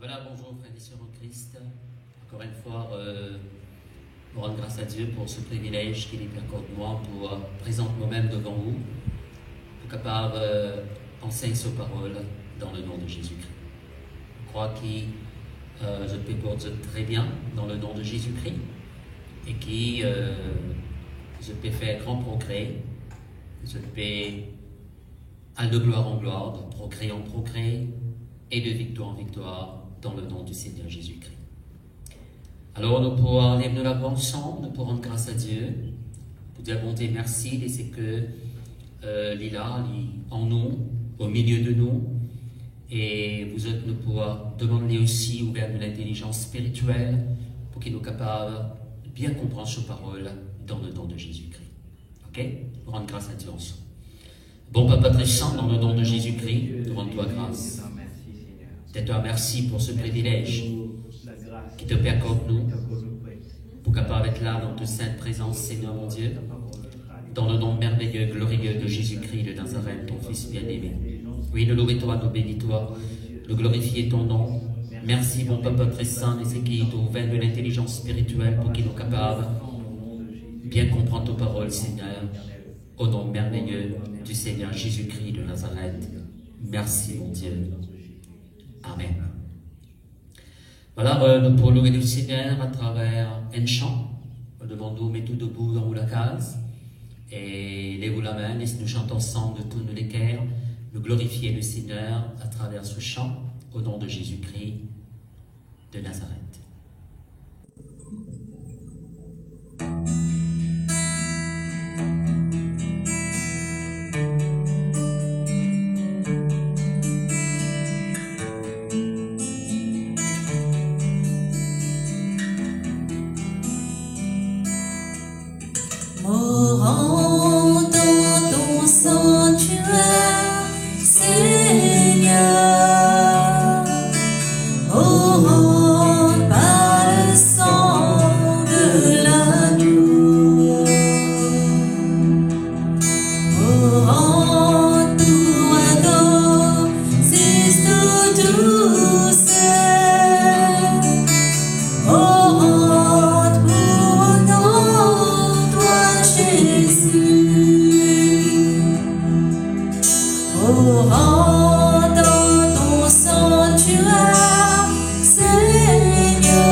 Voilà, bonjour frères et sœurs en Christ. Encore une fois, nous rendons grâce à Dieu pour ce privilège qu'il accorde moi pour présenter moi-même devant vous, pour capable enseigner sa parole dans le nom de Jésus-Christ. Je crois que je peux porter très bien dans le nom de Jésus-Christ et que je peux faire grand progrès, je peux aller de gloire en gloire, de progrès en progrès et de victoire en victoire dans le nom du Seigneur Jésus-Christ. Alors nous pourrons lever nos lèvres ensemble, nous pourrons rendre grâce à Dieu, pour dire bon Dieu merci de ce que il est là, il est en nous, au milieu de nous, et vous autres nous pourrons demander aussi ouvrir l'intelligence spirituelle pour qu'il nous capable de bien comprendre sa parole dans le nom de Jésus-Christ. Ok? Nous rendons grâce à Dieu ensemble. Bon Papa très saint, dans le nom de Jésus-Christ, nous rendons toi grâce. Je te remercie pour ce privilège qui te accorde nous, pour capable être là dans ta sainte présence, Seigneur mon Dieu, dans le nom merveilleux, glorieux de Jésus-Christ de Nazareth, ton Fils bien-aimé. Oui, nous louons-toi, nous bénis-toi, nous glorifions ton nom. Merci, bon Papa très saint, et c'est qui t'a ouvert de l'intelligence spirituelle pour qu'il nous capable bien comprendre ta parole, Seigneur, au nom merveilleux du Seigneur Jésus-Christ de Nazareth. Merci, mon Dieu. Amen. Voilà, nous pourrons louer le Seigneur à travers un chant. Nous demandons, mettez tout debout dans la case et lèvez-vous la main, et nous chantons ensemble de tous les cœurs. Nous glorifier le Seigneur à travers ce chant au nom de Jésus-Christ de Nazareth. Mourant dans ton sanctuaire, Seigneur, mourant par le sang de l'agneau, mourant tout adore, c'est tout douceur, mourant pour nom, toi Jésus, mourant dans ton sanctuaire, Seigneur,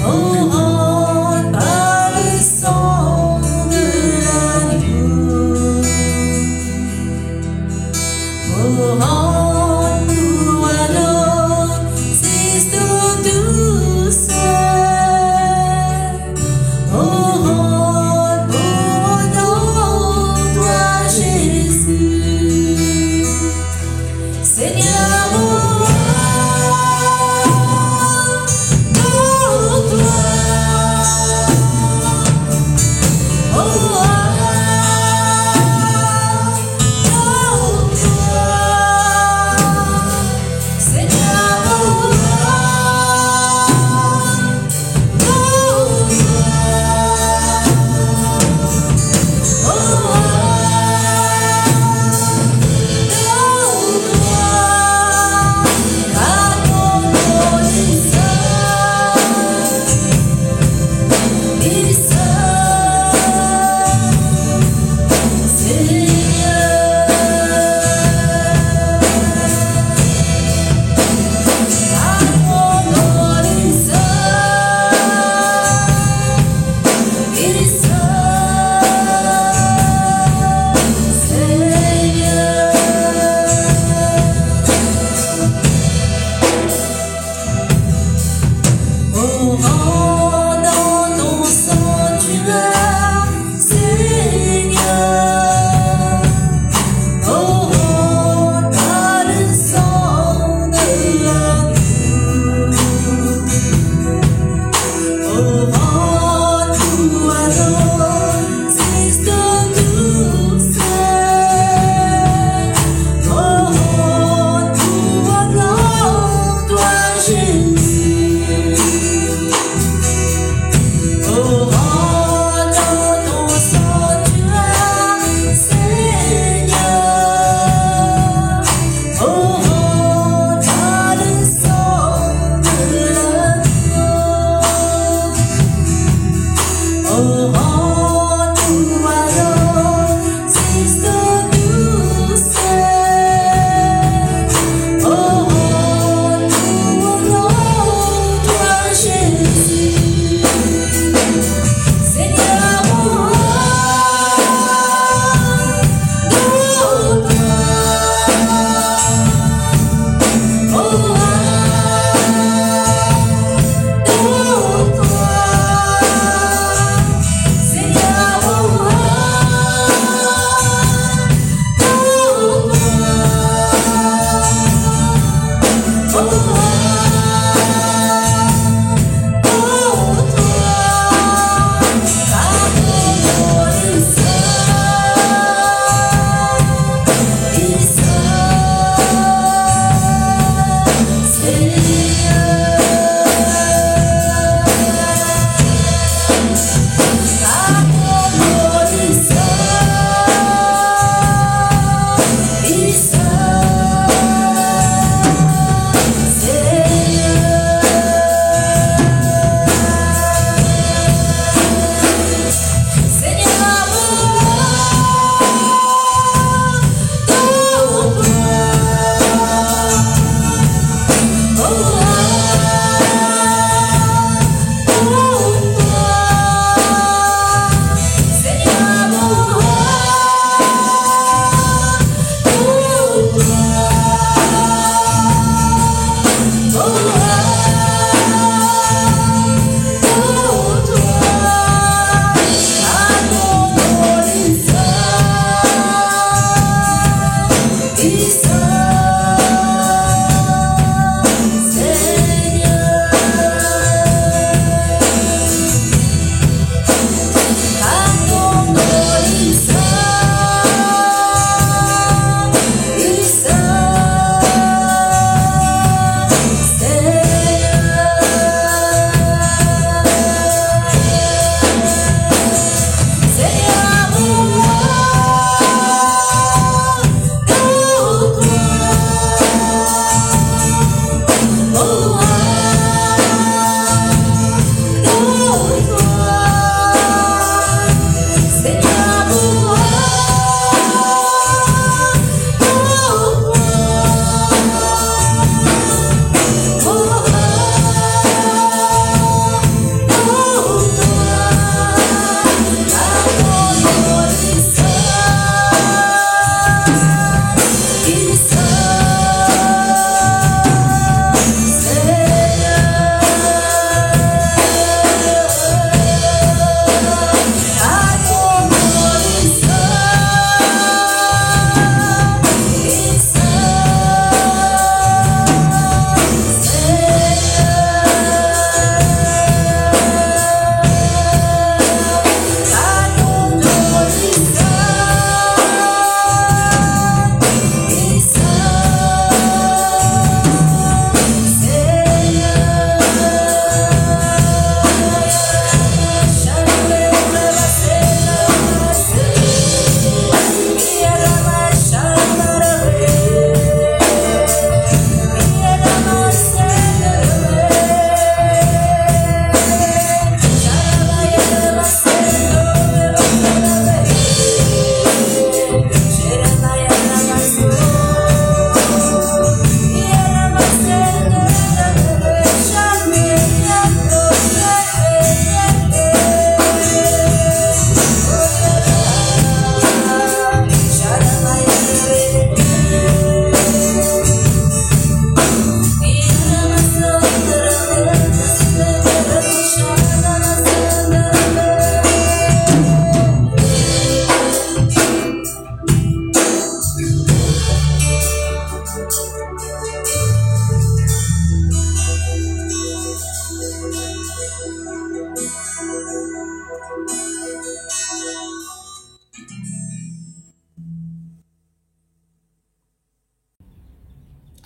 mourant par le sang de l'agneau, mourant nous alors, c'est toute douceur, mourant pour nom, toi Jésus.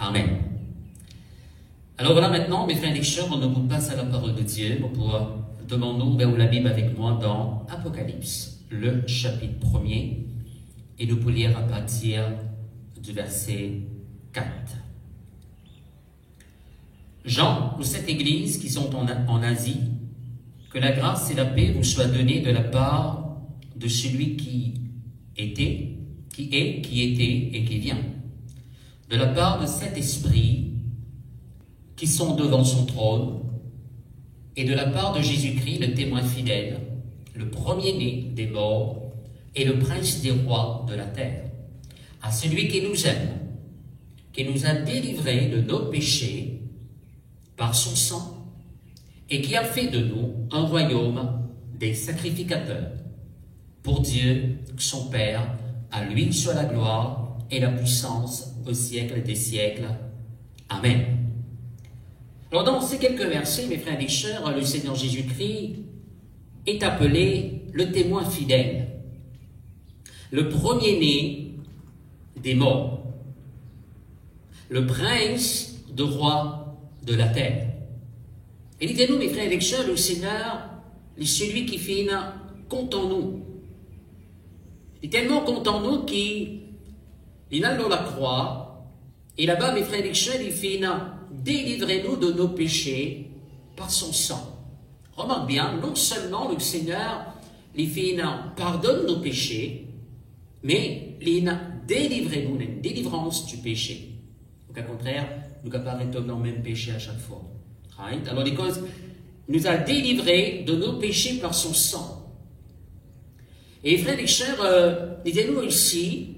Amen. Alors voilà maintenant, mes frères et sœurs, on nous passe à la parole de Dieu. Pour demandons vers la Bible avec moi dans Apocalypse, le chapitre 1er, et nous pouvons lire à partir du verset 4. Jean, aux 7 églises qui sont en Asie, que la grâce et la paix vous soient données de la part de celui qui était, qui était et qui vient, de la part de cet esprit qui sont devant son trône, et de la part de Jésus-Christ, le témoin fidèle, le premier-né des morts et le prince des rois de la terre, à celui qui nous aime, qui nous a délivrés de nos péchés par son sang, et qui a fait de nous un royaume des sacrificateurs. Pour Dieu, son Père, à lui soit la gloire et la puissance au siècle des siècles. Amen. Alors dans ces quelques versets, mes frères et sœurs, le Seigneur Jésus-Christ est appelé le témoin fidèle, le premier-né des morts, le prince de roi de la terre. Et dites-nous, mes frères et sœurs, le Seigneur est celui qui fait compte en nous. Il est tellement content en nous qu'il a dans la croix, et là-bas, mes frères et sœurs, il fait délivrez-nous de nos péchés par son sang. Remarque bien, non seulement le Seigneur, il fait pardonne nos péchés, mais il délivrez-nous, une délivrance du péché. Donc, au contraire, nous ne pouvons pas dans le même péché à chaque fois. Right? Alors, les causes, nous a délivrés de nos péchés par son sang. Et frères et sœurs, dites-nous ici,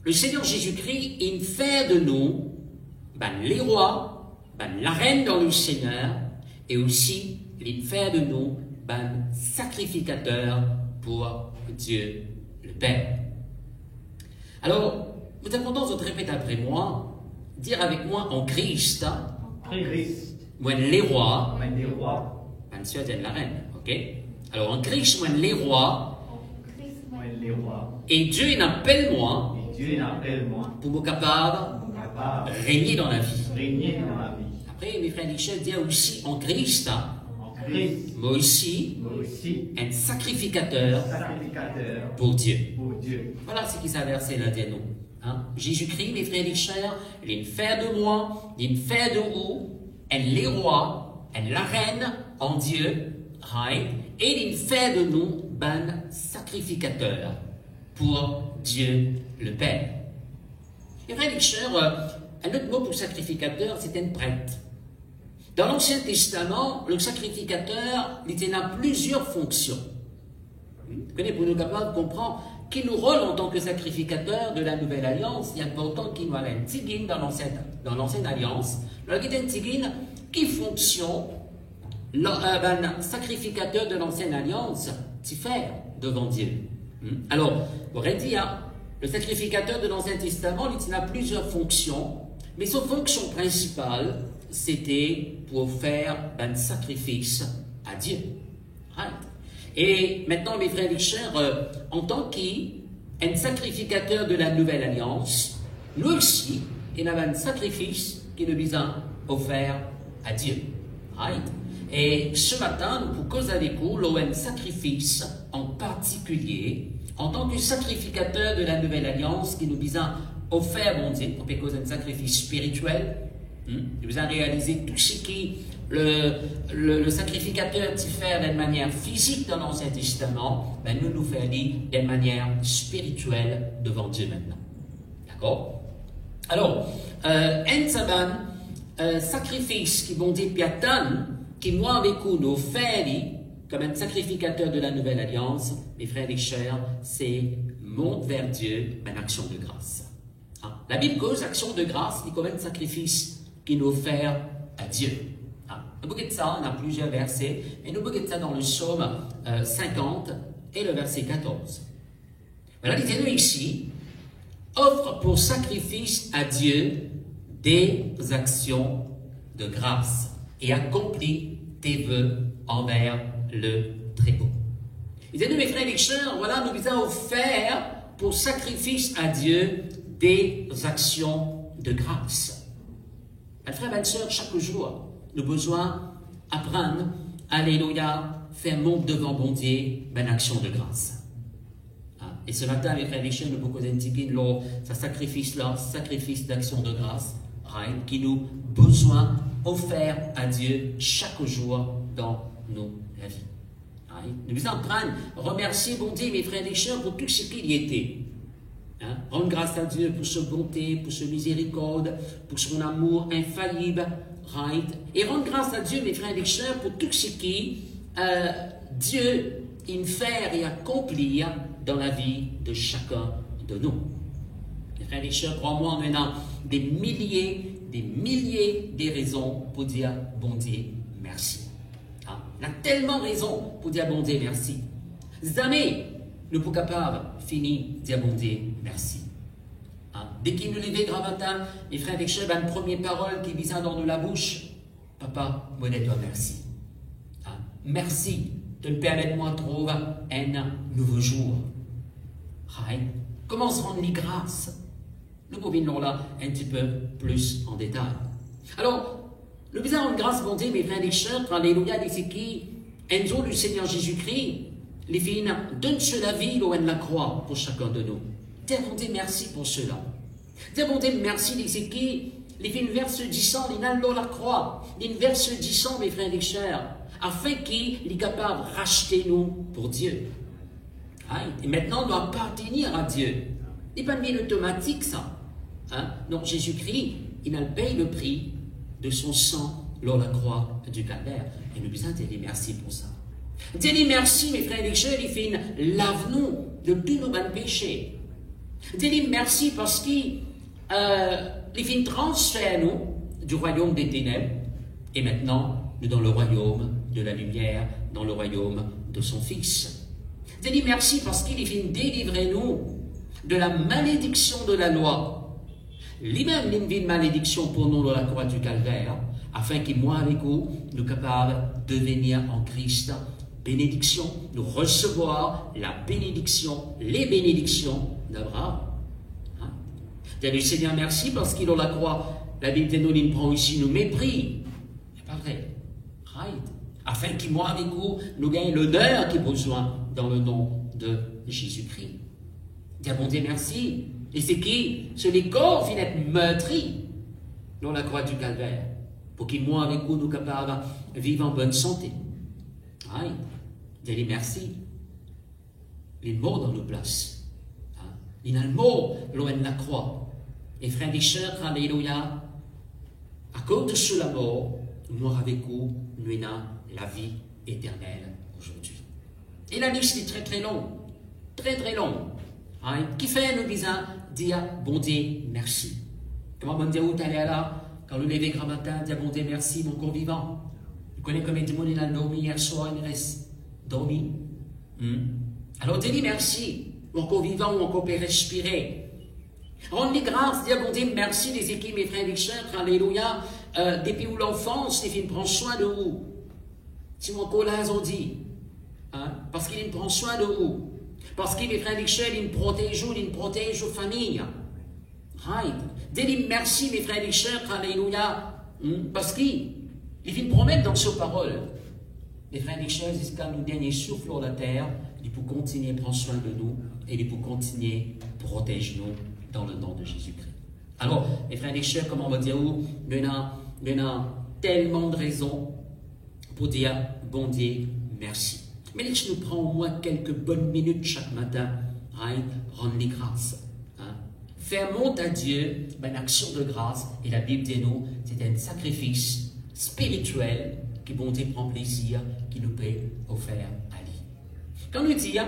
le Seigneur Jésus-Christ, il fait de nous les rois, la reine dans le Seigneur, et aussi il fait de nous sacrificateurs pour Dieu le Père. Alors, vous avez tendance de répéter après moi, dire avec moi en Christ, moi les rois, monsieur de la reine, ok? Alors en Christ, moi les rois, et Dieu il appelle moi pour me capable de régner dans la vie. Après, mes frères et sœurs, disent aussi en Christ, moi aussi, un sacrificateur pour Dieu. Voilà ce qui s'inverse là de nous. Hein? Jésus-Christ, mes frères et sœurs, il fait de moi, il fait de vous, un les rois, un la reine en Dieu, right? Et il fait de nous sacrificateur pour Dieu le Père. Mes frères et sœurs, un autre mot pour sacrificateur, c'est un prêtre. Dans l'Ancien Testament, le sacrificateur, il a plusieurs fonctions. Vous connaissez, pour nous capables de comprendre quel nous rôle en tant que sacrificateur de la Nouvelle Alliance, il est important qu'il y ait un tigin dans l'Ancienne Alliance. Alors, il y a un tigin qui fonction, un sacrificateur de l'Ancienne Alliance, tu fait devant Dieu. Alors, on aurait dit, le sacrificateur de l'Ancien Testament, il a plusieurs fonctions, mais sa fonction principale, c'était pour faire un sacrifice à Dieu. Right. Et maintenant, mes frères et sœurs, en tant qu'un sacrificateur de la Nouvelle Alliance, nous aussi, il y a un sacrifice qui nous a offert à Dieu. Right. Et ce matin, nous pouvons causer avec vous un sacrifice en particulier, en tant que sacrificateur de la Nouvelle Alliance qui nous a offert, bon Dieu, on peut causer un sacrifice spirituel. Nous avons réalisé tout ce qui le sacrificateur t'y fait d'une manière physique dans l'Ancien Testament, nous nous faisons d'une manière spirituelle devant Dieu maintenant. D'accord? Alors, un sacrifice qui vont dire piatan, qui moi avec vous nous fait comme un sacrificateur de la Nouvelle Alliance, mes frères et sœurs, c'est monte vers Dieu une action de grâce. La Bible cause action de grâce, c'est comme un sacrifice qui nous offert à Dieu. Nous voyons ça, on a plusieurs versets, et nous voyons ça dans le psaume 50 et le verset 14. Voilà, disons-nous ici, offre pour sacrifice à Dieu des actions de grâce et accomplis tes vœux envers le Très-Haut. Disons-nous, mes frères et sœurs, voilà, nous avons offert pour sacrifice à Dieu des actions de grâce. Mes frères et sœurs, chaque jour, nous avons besoin d'apprendre, alléluia, faire monte devant bon Dieu, une action de grâce. Et ce matin, mes frères et sœurs, nous pouvons indiquer ce sacrifice-là, sacrifice d'action de grâce, qui nous besoin offert à Dieu chaque jour dans nos vies. Nous devons apprendre à remercier bon Dieu, mes frères et sœurs, pour tout ce qu'il y était. Rendre grâce à Dieu pour sa bonté, pour sa miséricorde, pour son amour infaillible. Et rendre grâce à Dieu, mes frères et sœurs, pour tout ce qui Dieu fait et accomplit dans la vie de chacun de nous. Mes frères et sœurs, crois-moi, maintenant, des milliers de raisons pour dire bon Dieu merci. On a tellement raison pour dire bon Dieu merci. Jamais nous sommes capables de finir de dire bon Dieu merci. Dès qu'il nous levait grand matin, mes frères et sœurs, une première parole qui vient dans la bouche, papa, moi de toi merci. Merci de me permettre moi de trouver un nouveau jour. Comment se rendre les grâces? Nous pouvons là un petit peu plus en détail. Alors, le besoin de rendre grâce, bon Dieu, mes frères et sœurs, alléluia, dit qui, un jour du Seigneur Jésus-Christ, les filles donne la vie loin de la croix pour chacun de nous. Dis bon Dieu merci pour cela. Dis bon Dieu merci, dit qui, les filles verse 10 ans, les n'allons la croix, les verse 10 ans, mes frères et sœurs, afin qu'il est capable de racheter nous pour Dieu. Et maintenant, on doit appartenir à Dieu. Ce n'est pas une vie automatique, ça. Donc, Jésus-Christ, il a payé le prix de son sang lors de la croix du calvaire. Et nous devons dire merci pour ça. Dire merci, mes frères et sœurs, il fait lave-nous de tous nos bons péchés. Dire merci parce qu'il fait transfert nous du royaume des ténèbres. Et maintenant, nous dans le royaume de la lumière, dans le royaume de son Fils. Dis merci parce qu'il vient délivrer nous de la malédiction de la loi. Lui-même, il vient de malédiction pour nous dans la croix du calvaire, afin qu'il, moi avec vous, nous capables de devenir en Christ bénédiction, nous recevoir la bénédiction, les bénédictions d'Abraham. Dis le Seigneur merci parce qu'il a la croix. La Bible de nous, il prend ici nos mépris. C'est pas vrai. Afin qu'il, moi avec vous, nous gagne l'honneur qu'il a besoin dans le nom de Jésus-Christ. Dis bon Dieu merci. Et c'est qui? C'est les corps qui être meurtris dans la croix du calvaire. Pour qu'il, moi avec vous, nous capables de vivre en bonne santé. Dis merci. Il est mort dans nos places. Il est mort loin de la croix. Et frères et sœurs, alléluia, à cause de cela mort, nous avec vous, nous avons la vie éternelle aujourd'hui. Et la liste est très très longue, très très longue, qui fait nous disons dire bon Dieu merci. Comment on dit où t'allais là, quand nous levons grand matin, dire bon Dieu merci, mon corps vivant. Vous connaissez combien de monde il a dormi hier soir, il reste dormi. Alors dis merci, mon corps vivant, mon corps peut respirer. Rendez grâce, dire bon Dieu merci les équipes, mes frères et sœurs, alléluia, depuis où l'enfance, les filles prennent soin de vous. Si mon corps là, on dit, parce qu'il prend soin de vous, parce qu'il est frère et sœurs, il protège vos familles. Dis merci, mes frères et sœurs, alléluia, parce qu'il promet dans ses paroles. Les frères et sœurs, jusqu'à nous dernier souffle sur la terre, il peut continuer à prendre soin de nous et il peut continuer à protéger nous dans le nom de Jésus-Christ. Alors, les frères et sœurs, comment on va dire où nous avons tellement de raisons pour dire bon Dieu merci. Mais laisse nous prendre au moins quelques bonnes minutes chaque matin, rendre les grâces. Faire monter à Dieu une action de grâce, et la Bible dit nous, c'est un sacrifice spirituel que bon Dieu prend plaisir, qui nous peut offrir à lui. Quand nous disons,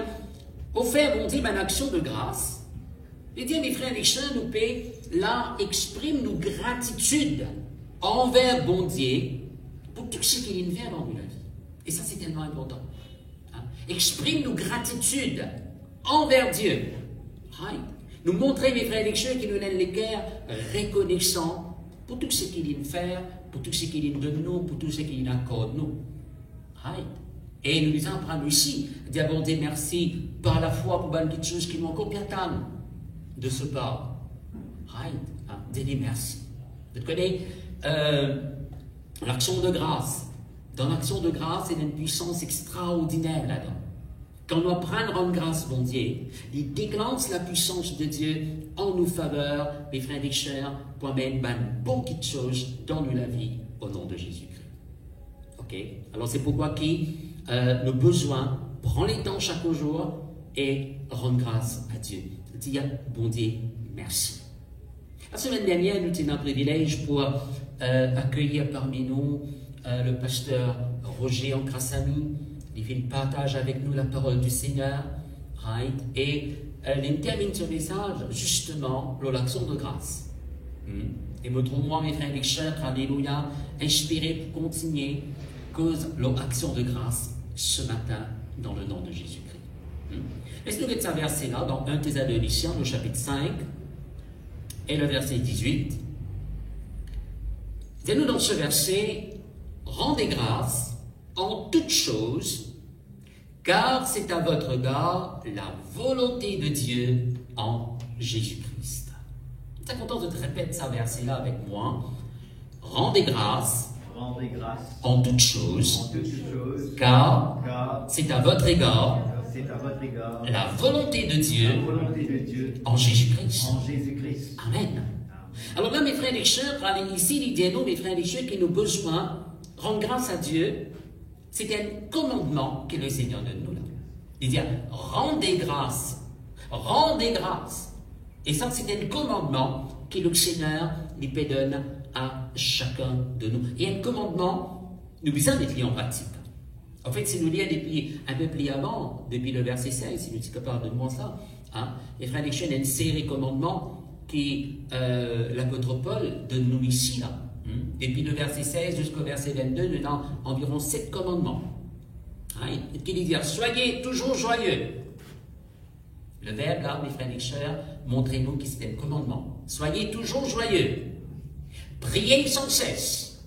offrir bon Dieu une action de grâce, et dire mes frères et sœurs, nous peut là exprime nos gratitude envers bon Dieu pour tout ce qu'il nous fait dans notre vie. Et ça, c'est tellement important. Exprime nos gratitude envers Dieu. Nous montrer, mes frères et sœurs, qu'il nous donne les cœurs reconnaissants pour tout ce qu'il nous fait, pour tout ce qu'il nous donne nous, pour tout ce qu'il nous accorde nous. Et nous disons apprendre aussi, dire bon Dieu merci par la foi pour beaucoup de choses qui nous ont encore bien de ce part. Dis merci. Vous connaissez, l'action de grâce. Dans l'action de grâce, il y a une puissance extraordinaire là-dedans. Quand nous apprenons à rendre grâce, bon Dieu, il déclenche la puissance de Dieu en nous faveur, mes frères et sœurs, pour mettre beaucoup de choses dans la vie au nom de Jésus-Christ. Ok? Alors c'est pourquoi nos besoins, prends les temps chaque jour et rendre grâce à Dieu. Dire, bon Dieu, merci. La semaine dernière, nous avons un privilège pour accueillir parmi nous le pasteur Roger Ancrasamy. Il fait le partage avec nous la parole du Seigneur, right? Et il termine ce message justement dans l'action de grâce. Et me trouve moi, mes frères et sœurs, alléluia, inspiré pour continuer cause l'action de grâce ce matin dans le nom de Jésus-Christ. Laisse-nous lire ce verset-là dans 1 Thessaloniciens, au chapitre 5, et le verset 18. Dis-nous dans ce verset, rendez grâce en toutes choses, car c'est à votre égard la volonté de Dieu en Jésus-Christ. Tu es content de te répéter ce verset-là avec moi. Rendez grâce en toutes choses, car c'est à votre égard la volonté de Dieu en Jésus-Christ. Amen. Alors là, mes frères et sœurs, ici, il dit à nous, mes frères et sœurs, que nous avons besoin de rendre grâce à Dieu. C'est un commandement que le Seigneur donne nous là. Il dit, rendez grâce. Rendez grâce. Et ça, c'est un commandement que le Seigneur lui donne à chacun de nous. Et un commandement, nous besoin d'être mis en pratique. En fait, si nous lisons depuis un peu plus avant, depuis le verset 16, si nous sommes capables de voir ça, les frères et sœurs, il y a une série de commandements que l'apôtre Paul donne nous ici, là. Depuis le verset 16 jusqu'au verset 22, nous avons environ 7 commandements. Qui dit dire, soyez toujours joyeux. Le verbe là, mes frères et sœurs, montrez-nous que c'est un commandement. Soyez toujours joyeux. Priez sans cesse.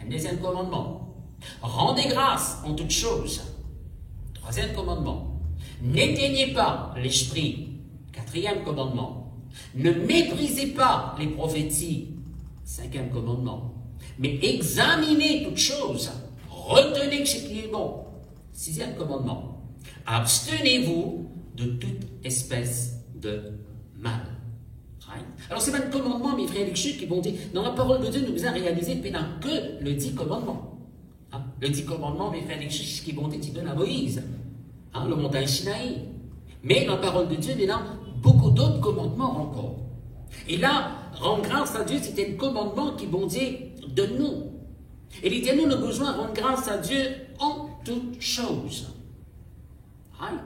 Un deuxième commandement. Rendez grâce en toutes choses. Troisième commandement. N'éteignez pas l'esprit. Quatrième commandement. Ne méprisez pas les prophéties. Cinquième commandement. Mais examinez toutes choses. Retenez ce qui est bon. Sixième commandement. Abstenez-vous de toute espèce de mal. Right? Alors, c'est un commandement, mes frères et sœurs, qui vont dire, dans la parole de Dieu, nous avons réalisé pendant que le 10 commandements. Le 10 commandements, mes frères et sœurs, ce qui vont être donnés à Moïse. Le montagne Sinaï. Mais dans la parole de Dieu, il y a beaucoup d'autres commandements encore. Et là, rendre grâce à Dieu, c'est un commandement qui vont dire de nous. Et il dit, nous avons besoin de rendre grâce à Dieu en toutes choses. Right?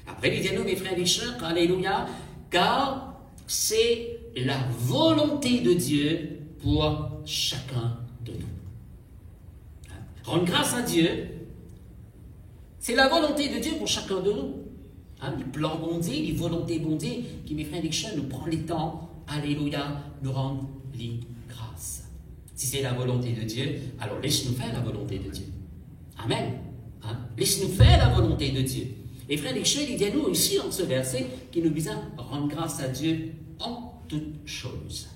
Après, il dit, nous, mes frères et sœurs, alléluia, car c'est la volonté de Dieu pour chacun de nous. Rendre grâce à Dieu, c'est la volonté de Dieu pour chacun de nous. Le plan bon Dieu, les volontés bon Dieu, qui, mes frères et sœurs, nous prend le temps, alléluia, nous rendre les grâces. Si c'est la volonté de Dieu, alors laisse-nous faire la volonté de Dieu. Amen. Laisse-nous faire la volonté de Dieu. Et frères et sœurs, il dit à nous ici, dans ce verset, qu'il nous besoin rendre grâce à Dieu en toutes choses.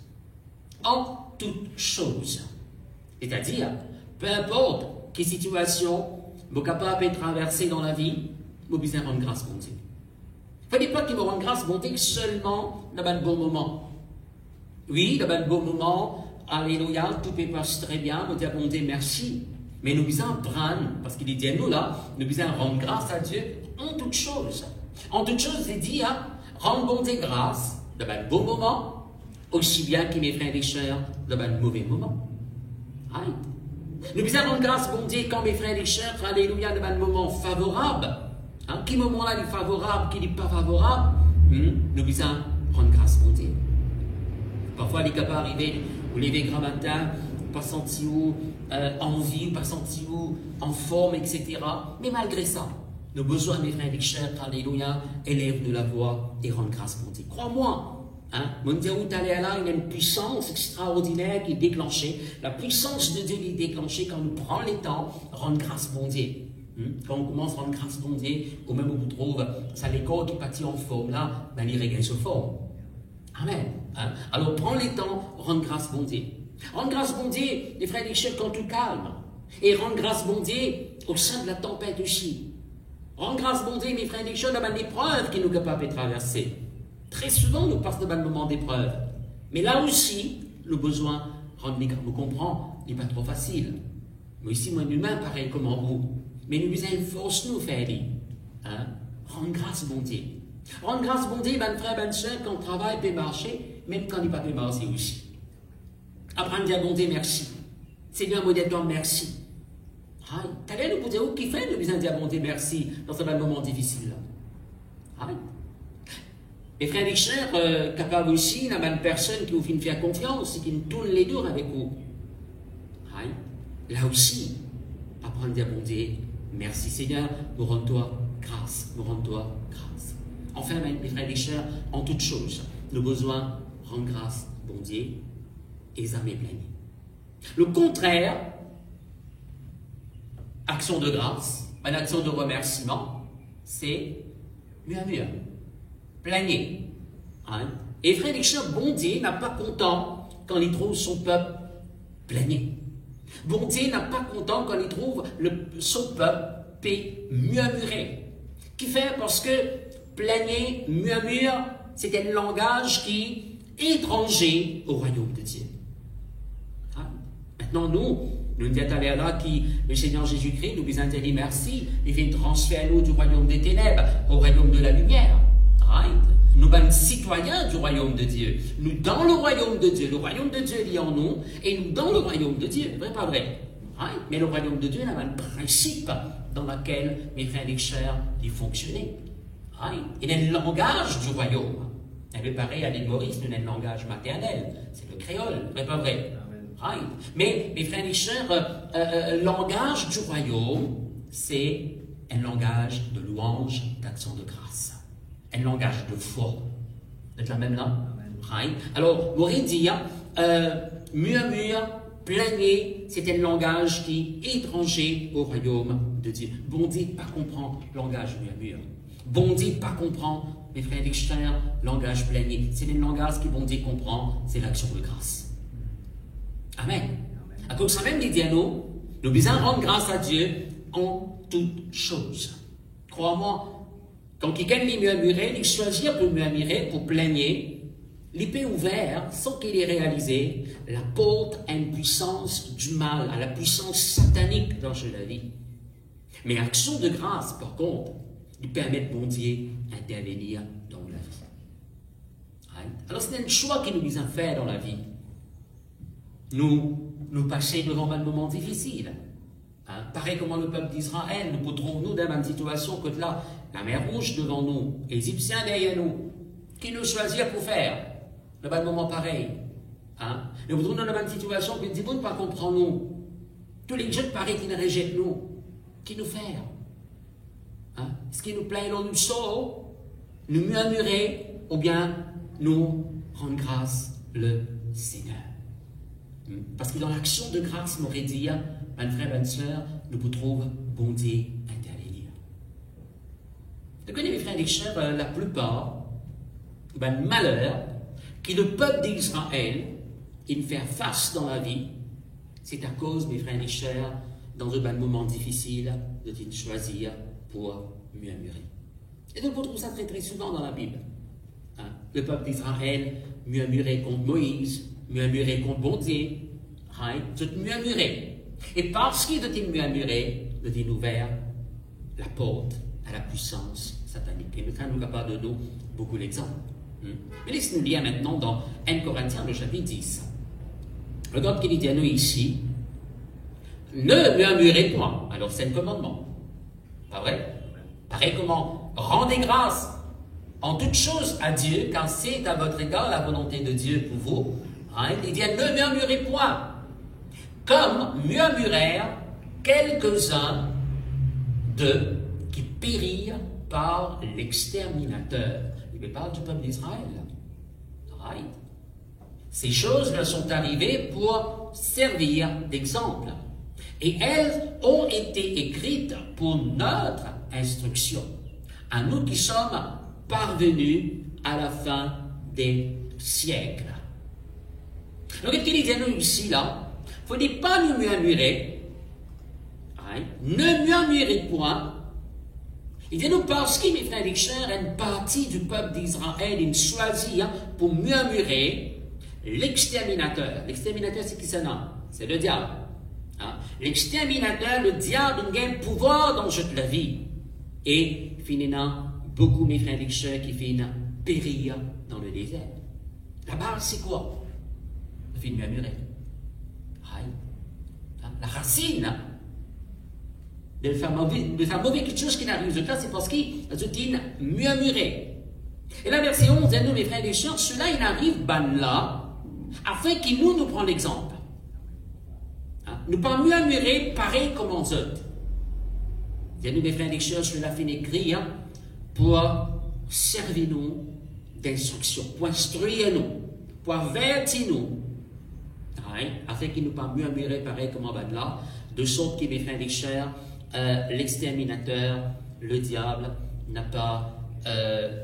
En toutes choses. C'est-à-dire, peu importe quelle situation vous êtes capable de traverser dans la vie, vous besoin rendre grâce à Dieu. Il ne fallait pas qu'il me rende grâce à Dieu seulement dans un bon moment. Oui, dans un bon moment, alléluia, tout peut passer très bien, nous disons bon Dieu merci. Mais nous besoin prendre, parce qu'il dit à nous là, nous besoin rendre grâce à Dieu en toutes choses. En toutes choses, il dit, rendre bon Dieu grâce dans un bon moment, aussi bien que mes frères et sœurs dans un mauvais moment. Right? Nous besoin rendre grâce bon Dieu quand mes frères et sœurs, alléluia, dans un moment favorable. Quel moment-là il est favorable, qui n'est pas favorable, nous besoin rendre grâce bon Dieu. Parfois, il est capable d'arriver, vous levez grand matin, pas senti où en vie, pas senti où en forme, etc. Mais malgré ça, nos besoins, mes frères et sœurs, alléluia, élèvent de la voix et rendent grâce pour Dieu. Crois-moi, mon Dieu, où tu allais là, il y a une puissance extraordinaire qui est déclenchée. La puissance de Dieu qui est déclenchée quand nous prenons le temps, rendre grâce pour Dieu. Quand on commence à rendre grâce pour Dieu, ou même où on trouve, ça les corps qui partit en forme là, ben il regagne sa forme. Amen. Alors prends le temps, rendre grâce pour Dieu. Rendre grâce, bon Dieu, les frères et sœurs, quand tout calme. Et rendre grâce, bon Dieu, au sein de la tempête aussi. Rendre grâce, bon Dieu, mes frères et sœurs, dans l'épreuve qui nous est capable de traverser. Très souvent, nous passons dans un moment d'épreuve. Mais là aussi, le besoin, nous comprend, n'est pas trop facile. Mais ici, moi, humain, pareil comme en vous. Mais nous avons une force, nous, faire. Hein? Rendre grâce, bon Dieu. Rendre grâce, bon Dieu, ben frère, ben soeur, quand on travaille, peut marcher, même quand il n'est pas peut marcher aussi. Apprendre à dire, bon Dieu, merci. Seigneur, moi, dire, merci. T'as l'air de vous dire, qui fait, nous besoin de dire, bon Dieu, merci, dans ce moment difficile. Les frères et sœurs, capables aussi, d'avoir une personne qui vous fait faire confiance et qui nous tourne les deux avec vous. Là aussi, apprendre à dire, bon Dieu, merci Seigneur, nous rendons-toi grâce, nous rendons-toi grâce. Enfin, mes frères et sœurs, en toutes choses, nos besoins rendent grâce, bon Dieu, et jamais plein. Le contraire, action de grâce, une action de remerciement, c'est murmure, plaigner. Et frère et sœurs, bon Dieu n'a pas content quand il trouve son peuple plaigner. Bon Dieu n'a pas content quand il trouve son peuple murmurer. Qui fait parce que plaigner, murmure, c'est un langage qui est étranger au royaume de Dieu. Maintenant, nous disons à là qui le Seigneur Jésus-Christ nous a dit merci, il vient transférer nous du royaume des ténèbres au royaume de la lumière. Nous sommes citoyens du royaume de Dieu. Nous dans le royaume de Dieu. Le royaume de Dieu est en nous et nous dans le royaume de Dieu. Vrai, pas vrai? Mais le royaume de Dieu a un principe dans lequel mes frères et sœurs y fonctionner. Il y a un langage du royaume. Elle est pareil à l'île Maurice, nous avons un langage maternel. C'est le créole. Vrai, pas vrai? Mais mes frères et sœurs, le langage du royaume, c'est un langage de louange, d'action de grâce. Un langage de foi. Vous êtes la même là? Alors, vous aurez dit, murmure, plaigner, c'est un langage qui est étranger au royaume de Dieu. Bon Dieu, pas comprendre le langage murmure. Bon Dieu, pas comprendre, mes frères et sœurs, langage plaigner. C'est un langage qui bon Dieu comprend, c'est l'action de grâce. Amen. À cause de ça même, il dit à nous devons rendre grâce à Dieu en toutes choses. Crois-moi, quand quelqu'un lui murmurait, il choisit pour murmurer, pour plaigner, l'épée ouverte, sans qu'il ait réalisé, la porte à une puissance du mal, à la puissance satanique dans la vie. Mais action de grâce, par contre, lui permet de bon Dieu d'intervenir dans la vie. Alors c'est un choix qu'il nous a fait dans la vie. Nous passer devant un moment difficile. Pareil comme le peuple d'Israël, nous trouverons-nous dans une situation que là, la mer Rouge devant nous, les Égyptiens derrière nous, qui nous choisirent pour faire dans un moment pareil. Nous nous trouvons dans une situation que nous ne pas comprendre nous. Tous les jeunes pareils qui nous rejettent nous, qui nous faire. Ce qui nous plaît, nous sort, nous murmurer, ou bien nous rendre grâce le Seigneur. Parce que dans l'action de grâce, m'aurait dit, mon frère, ma soeur, nous vous trouvons bon Dieu intervenir. Vous connaissez, mes frères et sœurs, la plupart, ben, malheur, qui le peuple d'Israël, il fait face dans la vie, c'est à cause, mes frères et sœurs, dans un moment difficile, de choisir pour murmurer. Et donc, on trouve ça très très souvent dans la Bible. Le peuple d'Israël murmurait contre Moïse, murmurer contre bon Dieu, de murmurer. Et parce qu'il de murmurer, de ouvert la porte à la puissance satanique. Et maintenant, nous avons de nous beaucoup d'exemples. Mais laissez-nous lire maintenant dans 1 Corinthiens, le chapitre 10. Regarde qu'il dit à nous ici, ne murmurez point. Alors c'est un commandement. Pas vrai? Pareil comment? Rendez grâce en toutes choses à Dieu, car c'est à votre égard la volonté de Dieu pour vous. Il dit, ne murmurez point, comme murmurèrent quelques-uns d'eux qui périrent par l'exterminateur. Il parle du peuple d'Israël. Ces choses leur sont arrivées pour servir d'exemple. Et elles ont été écrites pour notre instruction, à nous qui sommes parvenus à la fin des siècles. Donc, qu'est-ce qu'il dit nous ici, là? Il ne faut pas nous murmurer. Hein? Ne murmurez point. Il dit nous parce que, mes frères et sœurs, une partie du peuple d'Israël, il choisit pour murmurer l'exterminateur. L'exterminateur, c'est qui ce nom? C'est le diable. Hein? L'exterminateur, le diable, il gagne pouvoir dans toute la vie. Et, finalement, beaucoup, mes frères et sœurs, qui finissent périr dans le désert. La base, c'est quoi? Le fait de murmurer. La racine de faire mauvais quelque chose qui n'arrive pas, c'est parce qu'ils ont murmuré. Et la verset 11, nous, mes frères et sœurs, cela, il arrive là, afin qu'il nous prenne l'exemple. Hein? Nous pas murmurer pareil comme on autres. Nous, mes frères et sœurs, cela fait écrire pour servir nous d'instruction, pour instruire nous, pour avertir nous, afin qu'il ne pas murmurer pareil comme on va là, de sorte que, mes frères et sœurs, l'exterminateur, le diable, n'a pas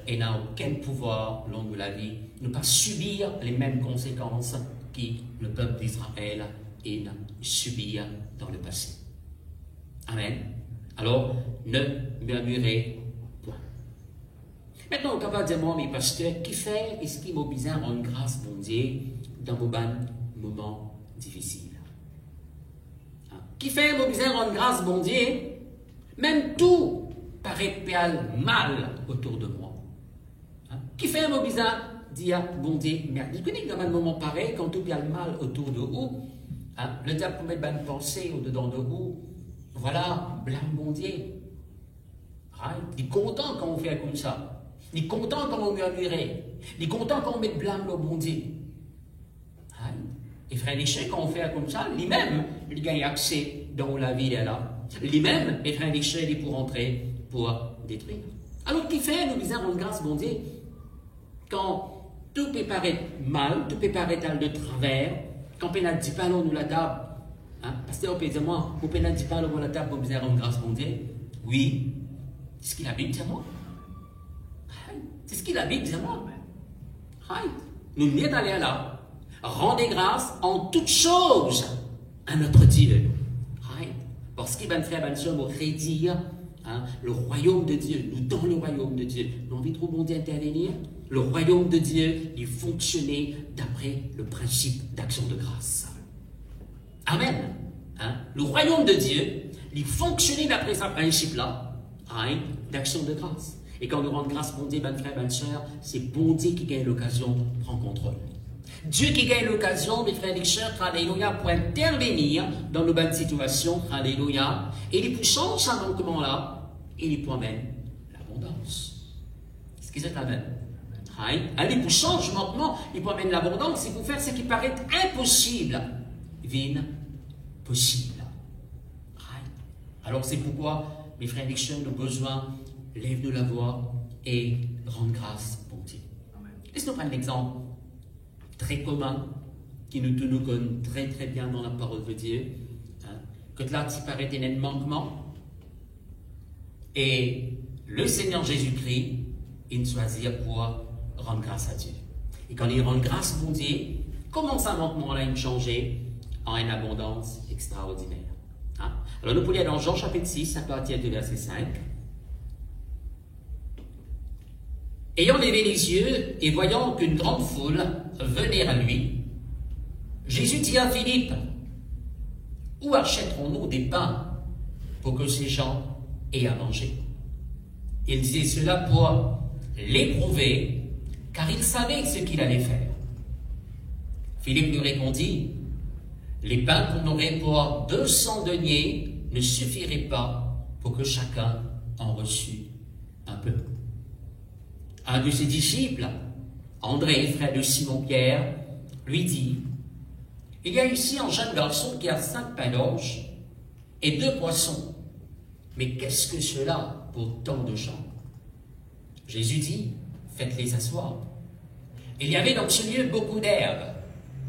et n'a aucun pouvoir long de la vie, ne pas subir les mêmes conséquences que le peuple d'Israël a subi dans le passé. Amen. Alors, ne murmurez point. Maintenant, on est capable de dire, moi, mes pasteurs, qui fait, est-ce qu'il m'a besoin de rendre grâce, mon Dieu, dans vos moments difficiles? Hein? Qui fait, m'a besoin de rendre grâce, mon Dieu, même tout paraît mal autour de moi. Hein? Qui fait, m'a besoin de dire, bon Dieu, merde. Vous connaissez dans un moment pareil, quand tout est mal autour de vous, hein? Le diable peut mettre une pensée au-dedans de vous. Voilà, blâme mon Dieu. Right? Il est content quand on fait comme ça. Il est content quand on murmurait. Il est content quand on met blâme au bon Dieu. Right? Et frère Léché, quand on fait comme ça, lui-même, il gagne accès dans la vie là. Lui-même, et frère Léché, il est pour entrer, pour détruire. Alors qu'il fait, nous disons, rendre grâce, bon Dieu, quand tout peut paraître mal, tout peut paraître de travers, quand on ne dit pas nous la table, hein? Pasteur, moi, vous ne dites pas le la table pour vous rendre grâce, mon Dieu? Oui. C'est ce qu'il habite, dis moi. C'est ce qu'il habite, dis moi. Nous venons d'aller là. Rendez grâce en toutes choses à notre Dieu. Parce qu'il va nous faire redire le royaume de Dieu. Nous, dans le royaume de Dieu, nous avons envie de trop bon Dieu intervenir. Le royaume de Dieu, il fonctionnait d'après le principe d'action de grâce. Amen. Hein? Le royaume de Dieu, il fonctionnait d'après ce principe-là, d'action de grâce. Et quand nous rendons grâce, bon Dieu, ben frère, ben sœur, c'est bon Dieu qui gagne l'occasion de prendre contrôle. Dieu qui gagne l'occasion, mes frères et sœurs, alléluia, pour intervenir dans nos bonnes situations, alléluia. Et il puissant ce manquement-là, il y promène l'abondance. Est-ce que c'est amen? Allez, pour changer ce manquement, il promène l'abondance, c'est pour faire ce qui paraît impossible. Vine possible. Alors c'est pourquoi, mes frères et sœurs, nous avons besoin, lève-nous la voix et rendre grâce pour Dieu. Laisse-nous prendre l'exemple très commun qui nous connaît très très bien dans la parole de Dieu. Que là, tu paraît un manquement. Et le Seigneur Jésus-Christ, il choisit pour rendre grâce à Dieu. Et quand il rend grâce pour Dieu, comment ça manquement-là il changeait en une abondance extraordinaire. Alors nous pouvons aller dans Jean chapitre 6 à partir du verset 5. Ayant levé les yeux et voyant qu'une grande foule venait à lui, Jésus dit à Philippe, où achèterons-nous des pains pour que ces gens aient à manger? Il disait cela pour l'éprouver, car il savait ce qu'il allait faire. Philippe lui répondit, les pains qu'on aurait pour 200 deniers ne suffiraient pas pour que chacun en reçût un peu. Un de ses disciples, André, frère de Simon-Pierre, lui dit, il y a ici un jeune garçon qui a 5 pains d'orge et 2 poissons. Mais qu'est-ce que cela pour tant de gens? Jésus dit, faites-les asseoir. Il y avait dans ce lieu beaucoup d'herbes.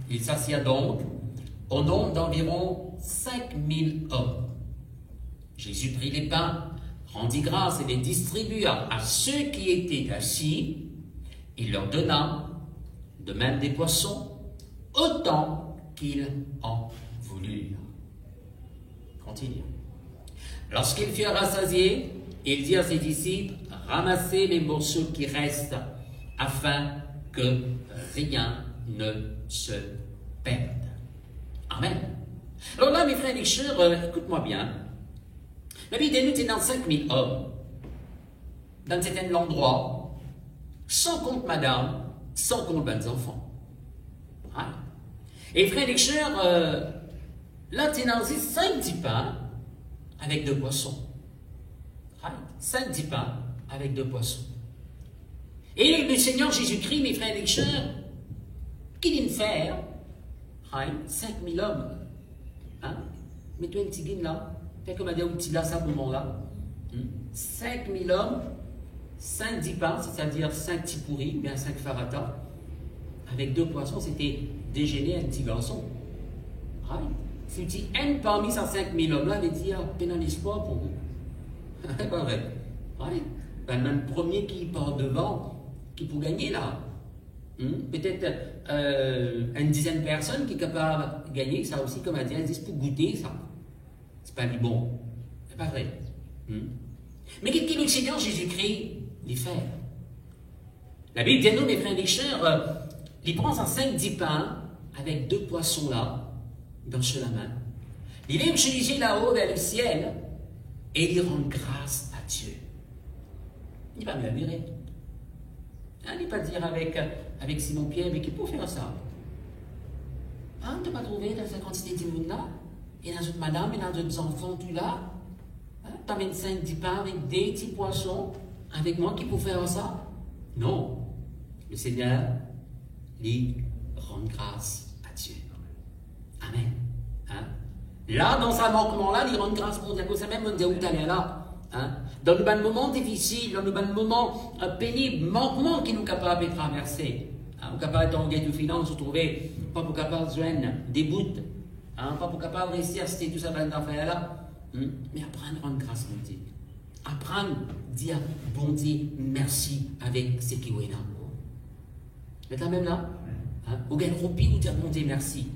Il s'assit donc au nombre d'environ 5000 hommes. Jésus prit les pains, rendit grâce et les distribua à ceux qui étaient assis. Il leur donna de même des poissons, autant qu'ils en voulurent. Continue. Lorsqu'ils furent rassasiés, il dit à ses disciples, ramassez les morceaux qui restent, afin que rien ne se perde. Amen. Alors là, mes frères et sœurs, écoute-moi bien. La Bible nous est dans 5000 hommes, dans un certain endroit, sans compte madame, sans compte les enfants. Hein? Et frères et sœurs, là, tu es dans 5 pains avec 2 poissons. Right? 5 pains avec 2 poissons. Et le Seigneur Jésus-Christ, mes frères et sœurs, qu'il vient faire, right? 5000 hommes. Hein? Mets-toi un petit guine là. Fais comme un petit là, à ce moment-là. 5000 hommes, 5 pains, c'est-à-dire 5 petits pourris, bien 5 farata, avec 2 poissons, c'était déjeuner un petit garçon. Right? Si tu un parmi ces 5000 hommes-là, il dit, peine en espoir pour vous. C'est pas vrai. Right? Ben, le premier qui part devant, qui peut gagner là. Peut-être une dizaine de personnes qui est capable de gagner, ça aussi, comme elle dit, elles disent pour goûter ça. C'est pas du bon. C'est pas vrai. Mais qu'est-ce que le Seigneur Jésus-Christ lui fait? La Bible dit nous, mes frères et sœurs, il prend en 5-10 pains avec 2 poissons là, dans la main. Il lève chez là-haut vers le ciel et il rend grâce à Dieu. Il va murmurer. Il ne va pas dire avec Simon-Pierre, mais qui peut faire ça? Hein, tu n'as pas trouvé dans cette quantité de monde là? Et dans une madame, et dans d'autres enfants, tu là? Hein, tu as 25-10 pains avec des petits poissons, avec moi qui peut faire ça? Non. Le Seigneur, lui, rend grâce à Dieu. Amen. Hein? Là, dans ce manquement-là, il rend grâce pour Dieu. C'est même on dit où tu allais là. Hein? Dans le bon moment difficile, dans le bon moment pénible, manquement qui nous capable de traverser. Hein? Nous capable de tomber de finances, se trouver, pas pour capable de joindre des bouts, hein? Pas pour capable de réussir à citer tout ça dans l'affaire là. Mais apprendre à rendre grâce à Dieu. Apprendre à dire bon Dieu merci avec ce qui est là. Vous êtes là même là? Hein? Vous gagnez roupi, vous dire bon Dieu merci.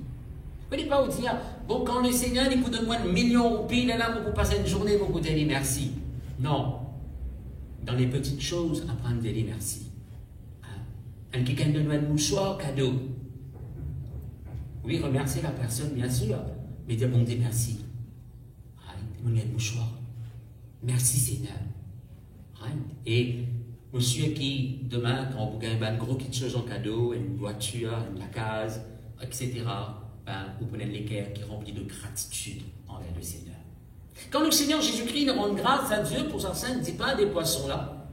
Vous ne pouvez pas vous dire, bon, quand le Seigneur il vous donne moins de millions de roupies, il est là pour passer une journée, pour vous dire merci. Non. Dans les petites choses, apprendre à dire merci. Hein? Quelqu'un donne un mouchoir, cadeau. Oui, remercier la personne, bien sûr, mais dire bon Dieu merci. Mon mouchoir. Merci Seigneur. Right? Et monsieur qui, demain, quand vous gagnez un gros quelque chose en cadeau, une voiture, une case, etc., ben, vous prenez l'équerre qui est rempli de gratitude envers le Seigneur. Quand le Seigneur Jésus-Christ nous rend grâce à Dieu pour sa sainte, dit pas des poissons là.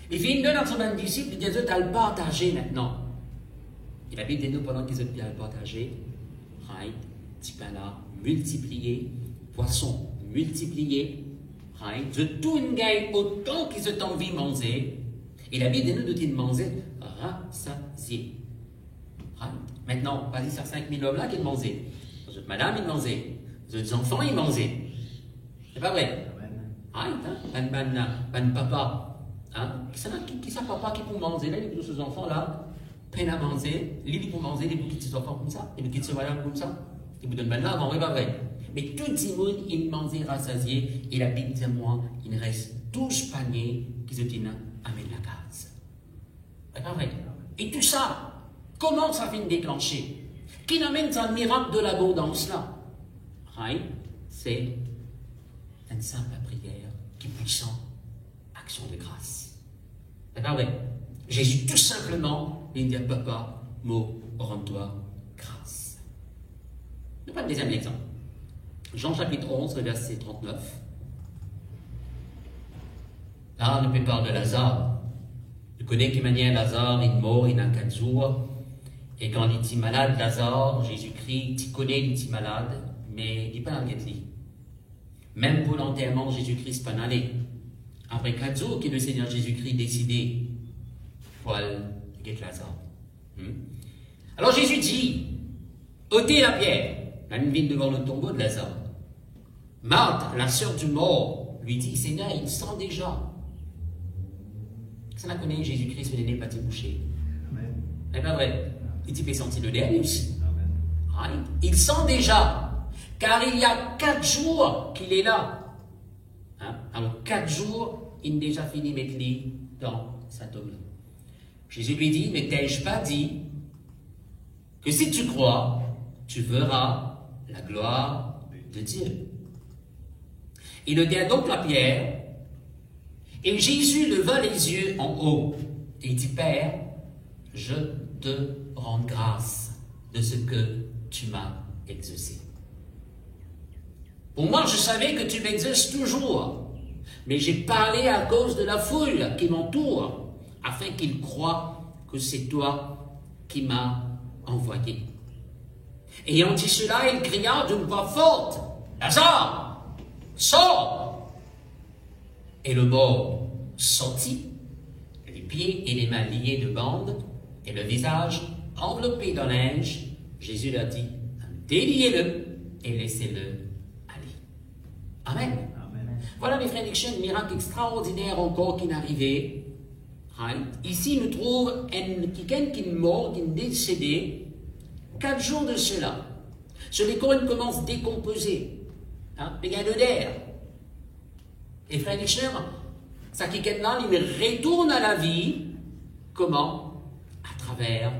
Il fait une donne à son disciple, il dit Dieu, tu as le partager maintenant. Il a dit nous pendant qu'ils ont bien le partager, right? Petit pain là, multiplié, poissons multipliés, right? De tout une gagne autant qu'ils ont envie de manger. Et la Bible nous dit de manger rassasié. Right? Maintenant, pas dit sur 5000 hommes là qui mangeaient. Les autres madames, ils mangeaient. Les autres enfants, ils mangeaient. C'est pas vrai? Right? Hein? Papa. Hein? Qui c'est papa qui peut manger là, les deux enfants là, peine à manger, lui pour manger, les petits enfants comme ça, les petits madames comme ça. Ils vous donnent maintenant avant, c'est pas vrai. Mais tout le monde, il mangeait rassasié, et la Bible dit moi, il reste 12 paniers qui se tiennent à mettre la case. C'est pas vrai. Et tout ça, comment ça fait déclencher? Qui amène un miracle de l'abondance là? Right? C'est une simple prière qui est puissante, action de grâce. C'est pas vrai. Jésus tout simplement, il dit papa, mot, rends-toi grâce. Nous prenons un deuxième exemple. Jean chapitre 11, verset 39. Là, on nous parle de Lazare. Vous connaissez quelle manière Lazare est mort, il a 4 jours. Et quand il est malade, Lazare, Jésus-Christ, tu connais, il est malade, mais il n'est pas dans le lit. Même pour l'enterrement, Jésus-Christ n'est pas allé. Après 4 jours, que le Seigneur Jésus-Christ a décidé pour aller guérir Lazare. Alors Jésus dit, ôtez la pierre. La vient devant le tombeau de Lazare. Marthe, la sœur du mort, lui dit, Seigneur, il sent déjà. Ça n'a connu Jésus-Christ, mais n'est pas débouché. C'est pas vrai. il dit, senti le dernier aussi. Right? Il sent déjà, car il y a 4 jours qu'il est là. Hein? Alors 4 jours, il a déjà fini de mettre lui dans sa tombe. Jésus lui dit, ne t'ai-je pas dit que si tu crois, tu verras la gloire de Dieu. Il tient donc la pierre, et Jésus leva les yeux en haut, et dit, Père, je te rends grâce de ce que tu m'as exaucé. Pour moi, je savais que tu m'exauces toujours, mais j'ai parlé à cause de la foule qui m'entoure, afin qu'ils croient que c'est toi qui m'as envoyé. Ayant dit cela, il cria d'une voix forte, Lazare, sors! Et le mort sortit, les pieds et les mains liés de bandes, et le visage enveloppé d'un linge. Jésus leur dit, déliez-le et laissez-le aller. Amen. Amen. Voilà, mes frères et sœurs, un miracle extraordinaire encore qui est arrivé. Right? Ici, nous trouvons quelqu'un qui est mort, qui est décédé, 4 jours de cela. Les corps commencent à décomposer. Hein? Il y a l'air. Et frères et sœurs, ça qui est là, il retourne à la vie. Comment? À travers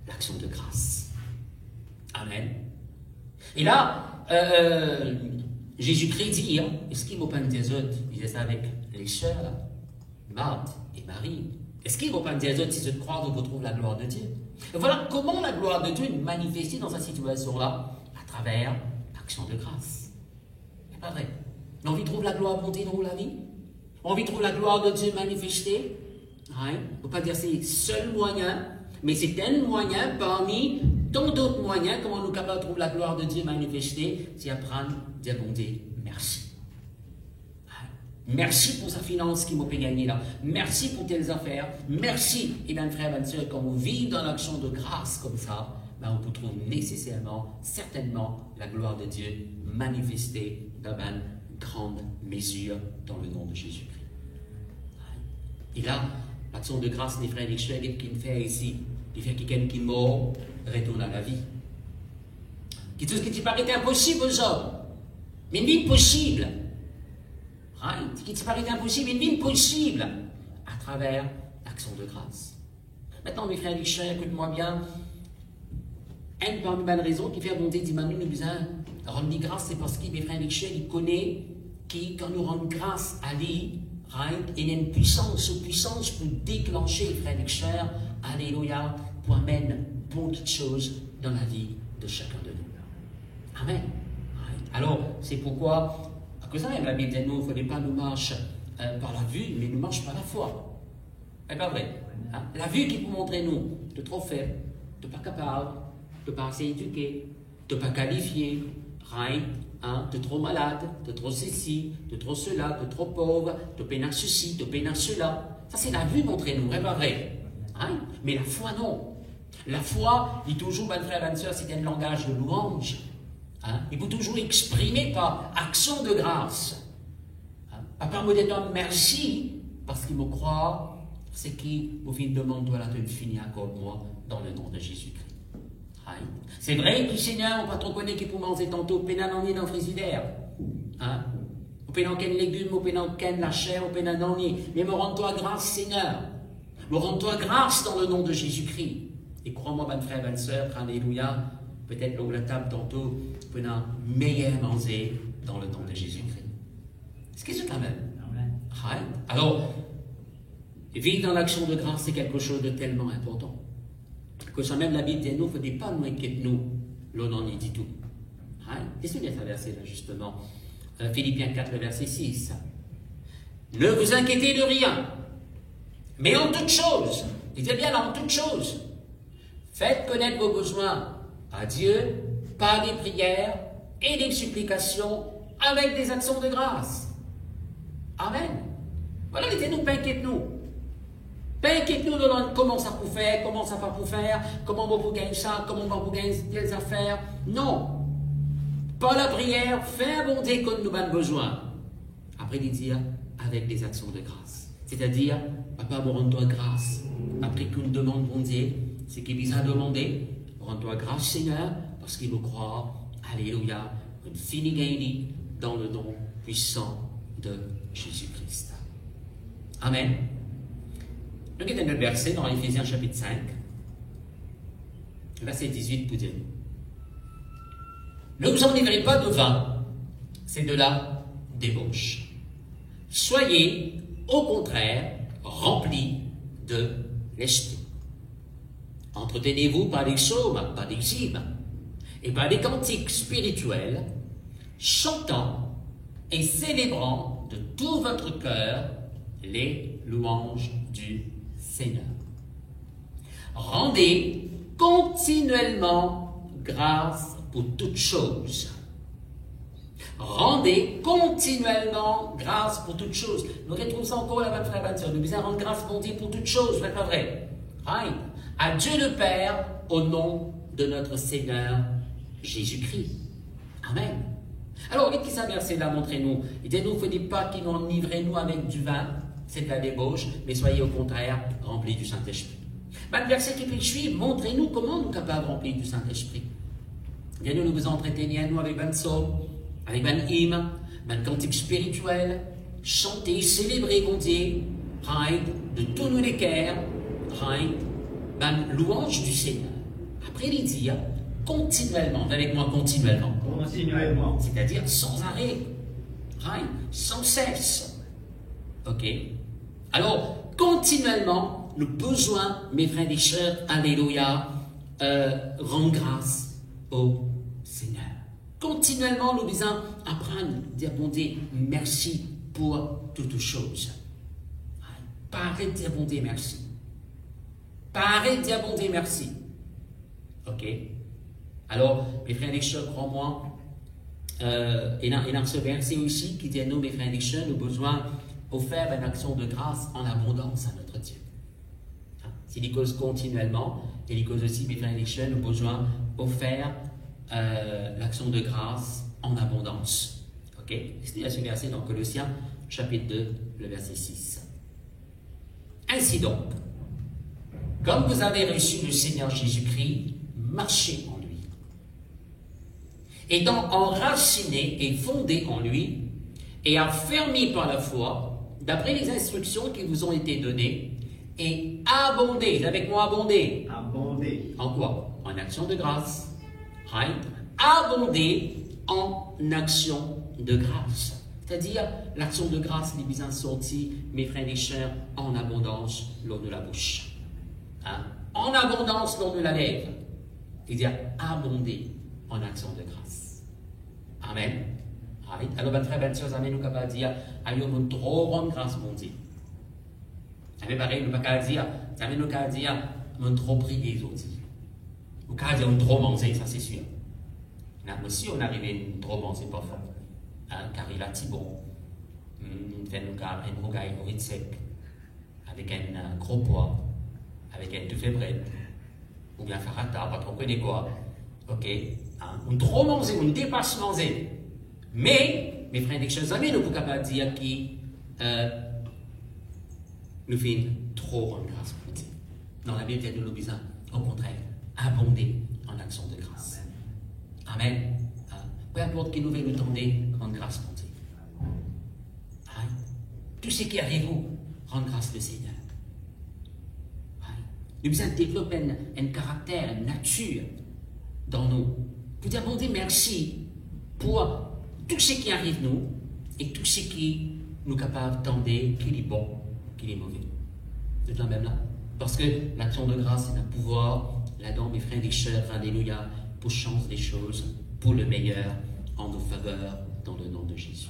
l'action de grâce. Amen. Et là, Jésus-Christ dit, hein, est-ce qu'il ne va pas dire autres? Il disait ça avec les sœurs, Marthe et Marie. Est-ce qu'il ne va pas dire autres, si je crois, vous retrouvez la gloire de Dieu? Et voilà comment la gloire de Dieu est manifestée dans cette situation-là, à travers l'action de grâce. C'est pas vrai. On envie de trouver la gloire montée dans la vie. On envie de trouver la gloire de Dieu manifestée. On ne peut pas dire que c'est le seul moyen, mais c'est un moyen parmi tant d'autres moyens, comment nous sommes capables de trouver la gloire de Dieu manifestée, c'est apprendre à dire bon Dieu, merci. Merci pour sa finance qui m'a fait gagner là. Merci pour telles affaires. Merci. Et bien, frères et sœurs, quand on vit dans l'action de grâce comme ça, ben, on peut trouver nécessairement, certainement, la gloire de Dieu manifestée dans une grande mesure dans le nom de Jésus-Christ. Et là, l'action de grâce des frères et sœurs qu'il fait ici, il fait que quelqu'un qui est mort retourne à la vie. Tout ce qui te paraît impossible aux hommes, mais une vie possible. Ce qui te paraît impossible, une vie possible à travers l'action de grâce. Maintenant, mes frères et sœurs, écoute-moi bien. Une parmi les raisons qui fait monter d'Emmanuel, nous besoin de rendre grâce, c'est parce que mes frères et sœurs, ils connaissent qui, quand nous rendons grâce à lui, il y a une puissance pour déclencher, les frères et sœurs, alléluia, pour amener beaucoup de choses dans la vie de chacun de nous. Amen. Alors, c'est pourquoi, à cause de ça, la Bible dit, nous, il ne fallait pas nous marcher par la vue, mais nous marchons par la foi. C'est pas vrai. Hein? La vue qui peut montrer nous de trop faible, de pas capable, de pas assez éduqué, de pas qualifié, de trop malade, de trop ceci, de trop cela, de trop pauvre, de peine à ceci, de peine à cela. Ça, c'est la vue montrer nous, c'est pas vrai. Mais la foi, non. La foi, il toujours, mes frères et sœurs, c'est un langage de louange. Il peut toujours exprimer par action de grâce. À part me dire merci, parce qu'il me croit, c'est qui, au fin de demande, doit la te finir accorde-moi dans le nom de Jésus-Christ. C'est vrai que Seigneur, on va trop connaître qui peut manger tantôt, pénal en dans le frigidaire. Au pénal quel légume, au pénal quel la chair, au pénal en mais me rends-toi grâce, Seigneur. Me rends-toi grâce dans le nom de Jésus-Christ. Et crois-moi, bonne frère, bonne sœur, alléluia, peut-être l'eau la table tantôt, pénal meilleur manger dans le nom de Jésus-Christ. C'est ce que c'est quand même. Alors, vivre dans l'action de grâce, c'est quelque chose de tellement important. Que ça même la Bible dit, nous, il ne faut pas nous inquiéter, nous, l'on en dit tout. Qu'est-ce que c'est ce verset-là, justement? Philippiens 4, verset 6. Ne vous inquiétez de rien, mais en toute chose, dites bien en toute chose, faites connaître vos besoins à Dieu par des prières et des supplications avec des actions de grâce. Amen. Voilà, dites-nous, pas inquiétez-nous. Pas inquiétez-nous de comment ça peut faire, comment ça va pour faire, comment on peut gagner ça, comment on peut gagner telles affaires. Non. Par la prière, faire bon Dieu comme nous avons besoin. Après, il dit avec des actions de grâce. C'est-à-dire, Papa, me rends-toi grâce. Après qu'on demande bon Dieu, ce qu'il nous a demandé. Rends-toi grâce, Seigneur, parce qu'il nous croit. Alléluia. Une finigani dans le nom puissant de Jésus-Christ. Amen. Nous avons un verset dans Éphésiens chapitre 5, verset 18 pour dire: ne vous enivrez pas de vin, c'est de la débauche. Soyez, au contraire, remplis de l'esprit. Entretenez-vous par des psaumes, par des hymnes et par des cantiques spirituels, chantant et célébrant de tout votre cœur les louanges du Seigneur. Rendez continuellement grâce pour toutes choses. Rendez continuellement grâce pour toutes choses. Nous retrouvons ça encore là-bas, frère et sœur. Nous devons rendre grâce pour Dieu pour toutes choses, c'est pas vrai. Right. À Dieu le Père, au nom de notre Seigneur Jésus-Christ. Amen. Alors, qu'est-ce que ça verset là, montrez-nous? Il dit, nous, ne dites pas qu'il nous enivrez-nous avec du vin, c'est de la débauche, mais soyez au contraire remplis du Saint-Esprit. Le verset qui peut suivre, montrez-nous comment nous sommes capables de remplir du Saint-Esprit. Bien, nous vous entretenir nous avec un psaume, avec un hymne, un cantique spirituel, chanter, célébrer mon Dieu, de tous nos cœurs, louange du Seigneur. Après, il dit continuellement, avec moi continuellement. Continuellement. C'est-à-dire sans arrêt, sans cesse. Ok? Alors, continuellement, nous besoin, mes frères et sœurs, alléluia, rendre grâce au Seigneur. Continuellement, nous devons apprendre, dire bon Dieu, merci pour toutes choses. Pas arrêter de dire bon Dieu, merci. Pas arrêter de dire bon Dieu, merci. Ok? Alors, mes frères et sœurs, crois-moi, il y a ce verset aussi qui dit à nous, mes frères et sœurs, nous avons besoin de faire une action de grâce en abondance à notre Dieu. S'il y cause continuellement, et il cause aussi, mes frères et sœurs, nous avons besoin de faire l'action de grâce en abondance. Ok? C'est ce verset dans Colossiens, chapitre 2, le verset 6. Ainsi donc, comme vous avez reçu le Seigneur Jésus-Christ, marchez en lui. Étant enracinés et fondés en lui, et affermis par la foi, d'après les instructions qui vous ont été données, et abondez, avec moi abondez. Abondez. En quoi? En action de grâce. Right? Abondez en action de grâce. C'est-à-dire, l'action de grâce les bien sortie, mes frères et sœurs, en abondance lors de la bouche. En abondance lors de la lèvre. C'est-à-dire, abonder en action de grâce. Amen. Right? Alors, ben frère, ben sœur, amen, nous capable de dire, aïe, nous trop rendre grâce, mon Dieu. Amen, pareil, nous pas qu'à dire, amen, nous qu'à dire, nous trop prier, aussi. Nous qu'à dire, nous trop manger, ça c'est sûr. Là, aussi, on arrive à trop manger, pas fort. Car il a si bon. Fait nous car un rogaille au sec, avec un gros poids, avec un tuffet bread, ou bien farata, pas trop connaître quoi. Ok? On trop manger, on dépasse manger. Mais, mes frères et chers amis, nous pouvons pas dire qui nous fait trop rendre grâce pour Dieu. Dans la Bible, il y a de besoin, au contraire, abonder en action de grâce. Amen. Peu importe qui nous veut nous tendre, rendre grâce pour Dieu. Tout ce qui arrive, rendre grâce au Seigneur. Nous devons développer un caractère, une nature dans nous. Pour dire, bon Dieu, merci pour tout ce qui arrive nous et tout ce qui nous est capable d'entendre, qu'il est bon, qu'il est mauvais. C'est la même là. Parce que l'action de grâce est un pouvoir, là-dedans, mes frères et sœurs, alléluia, pour changer les choses, pour le meilleur, en nos faveurs, dans le nom de Jésus.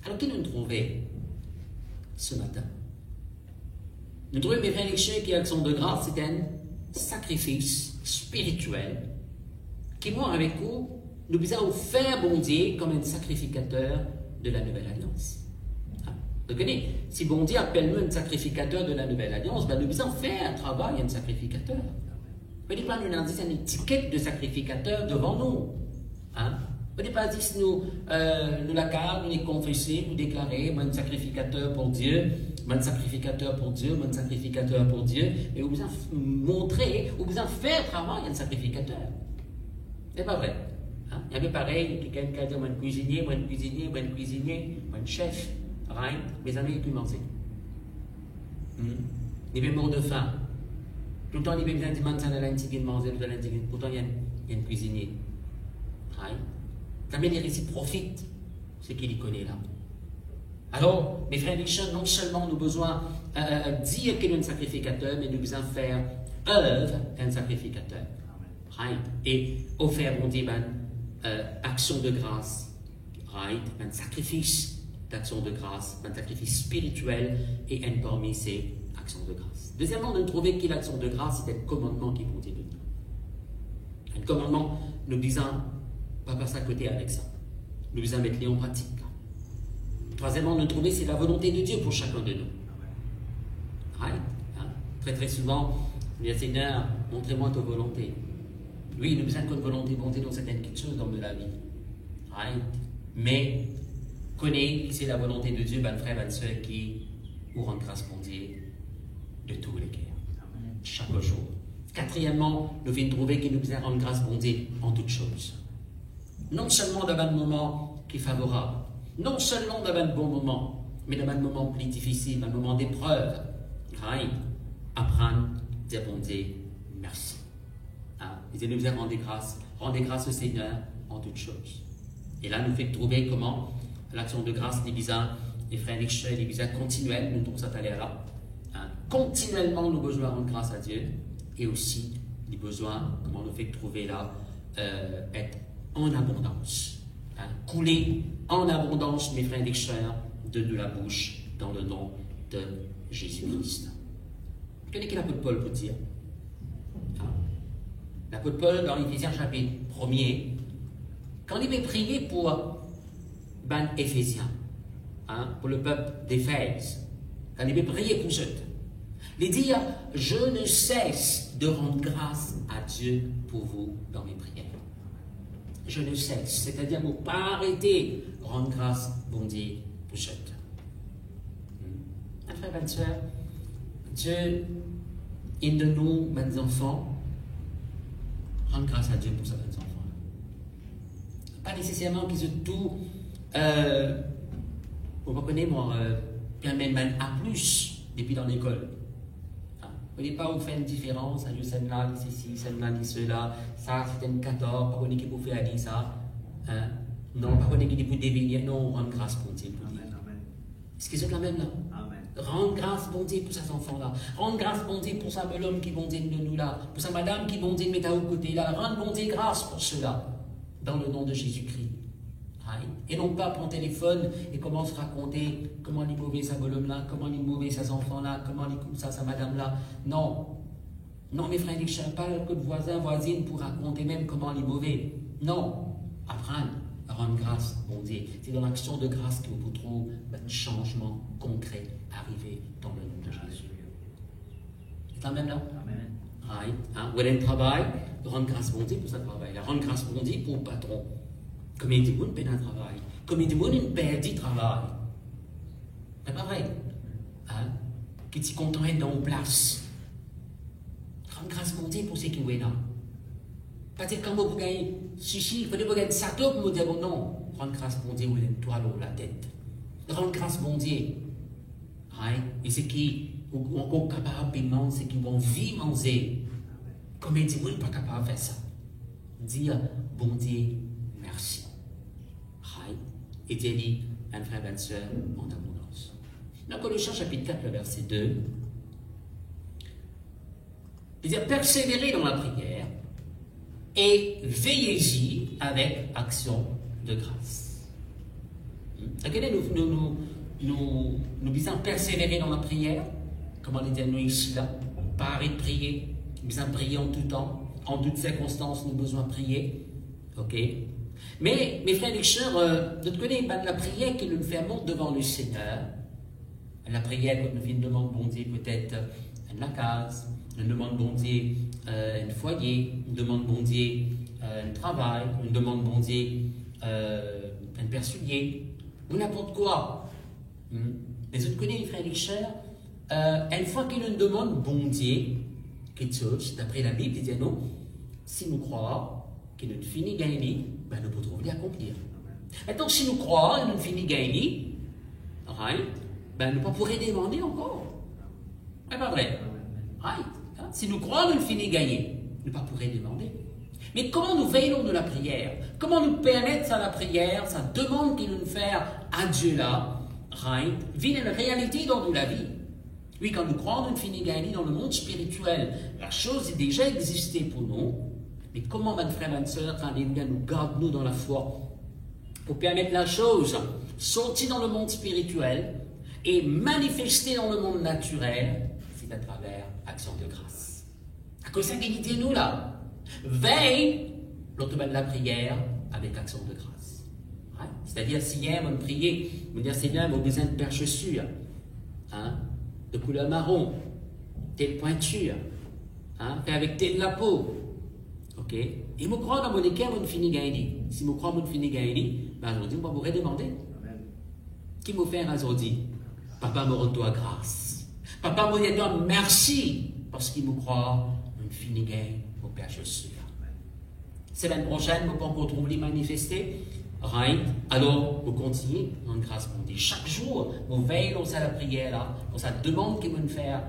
Alors, qu'est-ce que nous trouvons ce matin? Nous trouvons, mes frères et sœurs, que l'action de grâce, c'est un sacrifice spirituel qui, moi, avec vous, nous devons faire bon Dieu comme un sacrificateur de la Nouvelle Alliance. Vous comprenez? Si bon Dieu appelle-nous un sacrificateur de la Nouvelle Alliance, ben nous devons faire un travail un sacrificateur. Vous ne pouvez pas nous dire une étiquette de sacrificateur devant nous. On n'est pas dit nous la carte, nous les confesser, nous déclarer, moi un sacrificateur pour Dieu, moi un sacrificateur pour Dieu, moi un sacrificateur pour Dieu, et vous besoin montrer, vous besoin faire travail un sacrificateur. C'est pas vrai. Hein? Il y avait pareil, quelqu'un qui a dit moi un cuisinier, moi un cuisinier, moi un cuisinier, moi un chef, right? Mes amis, ils peuvent manger. Ils peuvent mourir de faim. Tout le temps, ils peuvent bien dire, ça n'a pas manger, pourtant il y a un cuisinier. Right? Jamais les récits profitent ce qu'il y connaît là. Alors, mes frères et sœurs, non seulement nous avons besoin de dire qu'il est un sacrificateur, mais nous besoin faire œuvre d'un sacrificateur. Right? Et offrir, on dit, action de grâce, right? Un sacrifice d'action de grâce, un sacrifice spirituel et un parmi ces actions de grâce. Deuxièmement, nous trouvons que l'action de grâce, c'est un commandement qui est de nous. Un commandement, nous disons, pas passer à côté avec ça. Nous devons mettre les en pratique. Troisièmement, nous trouvons c'est la volonté de Dieu pour chacun de nous. Right? Hein? Très très souvent, le Seigneur, montrez-moi ta volonté. Oui, nous avons une volonté dans certaines choses dans la vie. Right? Mais, connais que c'est la volonté de Dieu, ben frère, ben soeur, qui vous rend grâce pour Dieu de tous les cœurs. Chaque jour. Quatrièmement, nous venons trouver qu'il nous rend grâce pour Dieu en toutes choses. Non seulement dans un moment qui est favorable, non seulement dans un bon moment, mais dans un moment plus difficile, un moment d'épreuve. Right? Apprendre, dire bon Dieu, merci. Hein? Il nous a rendu grâce au Seigneur en toutes choses. Et là, nous fait trouver comment l'action de grâce, les frères et sœurs, les visas continuels, nous trouvons ça à l'air là. Hein? Continuellement, nous besoin de rendre grâce à Dieu, et aussi les besoins, comment nous fait trouver là, être en abondance. Hein? Couler en abondance, mes frères et sœurs, de la bouche, dans le nom de Jésus-Christ. Quel est l'apôtre Paul pour dire? Hein? L'apôtre Paul, dans l'Éphésiens chapitre 1er, quand il avait prié pour Éphésiens, hein, pour le peuple d'Éphèse, quand il avait prié pour eux, il dit, je ne cesse de rendre grâce à Dieu pour vous dans mes prières. Je ne cesse, c'est-à-dire ne pas arrêter de rendre grâce, bon Dieu, pour eux. Un frère, une soeur, Dieu, il de nous, mes enfants, rendre grâce à Dieu pour ces enfants. Pas nécessairement qu'ils aient tout, vous comprenez, moi, bien même A+, depuis dans l'école. Vous ne voyez pas où faire une différence, celle-là, ceci, celle-là, cela, ça, c'est une 14, pas qu'on est qui peut faire aller ça. Hein? Non, pas qu'on est qui peut dévenir, non, rendre grâce pour Dieu. Est-ce que c'est la même là? Amen. Rendre grâce pour Dieu pour ces enfants-là. Rendre grâce pour Dieu pour ça, l'homme qui bon Dieu de nous là. Pour sa madame qui bon Dieu met à au côté là. Rendre bon Dieu grâce pour cela. Dans le nom de Jésus-Christ. Right? Et non pas prendre téléphone et commence à raconter comment il mauvais sa bonhomme là, comment il mauvais ses enfants là, comment il coupe ça sa madame là. Non. Non, mes frères, je ne pas que de voisins, voisines pour raconter même comment il est mauvais. Non. Apprendre à rendre grâce, bon Dieu. C'est dans l'action de grâce que vous trouvez un changement concret arriver dans le nom de Jésus. C'est la même là? Amen. Right? Hein? Ou elle travail, rendre grâce bon Dieu pour sa travail. Rendre grâce bon Dieu pour le patron. Comme il dit, vous ne payez un travail. Comme il dit, vous ne perdez du travail. C'est pas vrai. Hein? Qui t'y content dans une place. Rendre grâce bon Dieu pour ce qui est là. Pas dire quand vous gagnez chichi, il faut que vous gagnez ça pour vous dire, bon non. Rendre grâce bon Dieu, vous avez une toile sur la tête. Rendre grâce bon Dieu. Right? Et ce qui est encore capable de manger, c'est qu'ils vont vivre manger. Comme il dit, vous n'êtes pas capable de faire ça. Dire, bon Dieu, merci. Right? Et Dieu dit, un frère, une soeur, en abondance. Dans Colossiens chapitre 4, le verset 2, il dit, persévérez dans la prière et veillez-y avec action de grâce. Nous devons persévérer dans la prière, comme on dit nous ici là, pas arrêter de prier, nous devons prier en tout temps, en toutes circonstances, nous avons besoin de prier. Ok? Mais, mes frères et sœurs, de connaître la prière qui nous fait monter devant le Seigneur, la prière que nous venons demander, bon Dieu, peut-être la case, nous demande bon Dieu un foyer, nous demande bon Dieu un travail, nous demande bon Dieu un persulier, ou n'importe quoi. Les autres connaissent, les frères et sœurs, une fois qu'ils nous demandent bon Dieu, quelque chose, d'après la Bible, il dit non, si nous croyons qu'il nous finit gagner, ben nous pourrons l'accomplir. Maintenant, si nous croyons qu'il nous finit gagner, right, ben nous ne pourrons pas demander encore. C'est pas vrai. Right. Si nous croyons qu'il nous finit gagner, nous ne pourrons pas demander. Mais comment nous veillons de la prière? Comment nous permettre ça la prière, ça demande qu'il nous fasse à Dieu là, right, vit une réalité dans la vie. Oui, quand nous croyons nous finit gagner dans le monde spirituel, la chose est déjà existée pour nous. Mais comment, mes frères et sœurs, alléluia, nous garde nous dans la foi pour permettre la chose sortir dans le monde spirituel et manifester dans le monde naturel, c'est à travers action de grâce. À cause de ça, nous là, veille l'automne de la prière avec action de grâce. Hein? C'est-à-dire, si hier on priait, on dit Seigneur, on a besoin de paire chaussures, hein? De couleur marron, telle pointure, hein? Fait avec telle la peau. Ok? Et je crois dans mon équerre, on finit gagner. Si je crois qu'on finit gagner, ben aujourd'hui, on va vous redemander. Qui m'a fait aujourd'hui? Papa me rend-toi grâce. Papa me dit-toi merci parce qu'il me croit, on finit gagner au Père Jésus. Semaine prochaine, nous pouvons trouver manifester. Right? Alors, vous continuez en grâce pour Dieu. Chaque jour, vous veillez dans la prière là, dans sa demande qu'il veut faire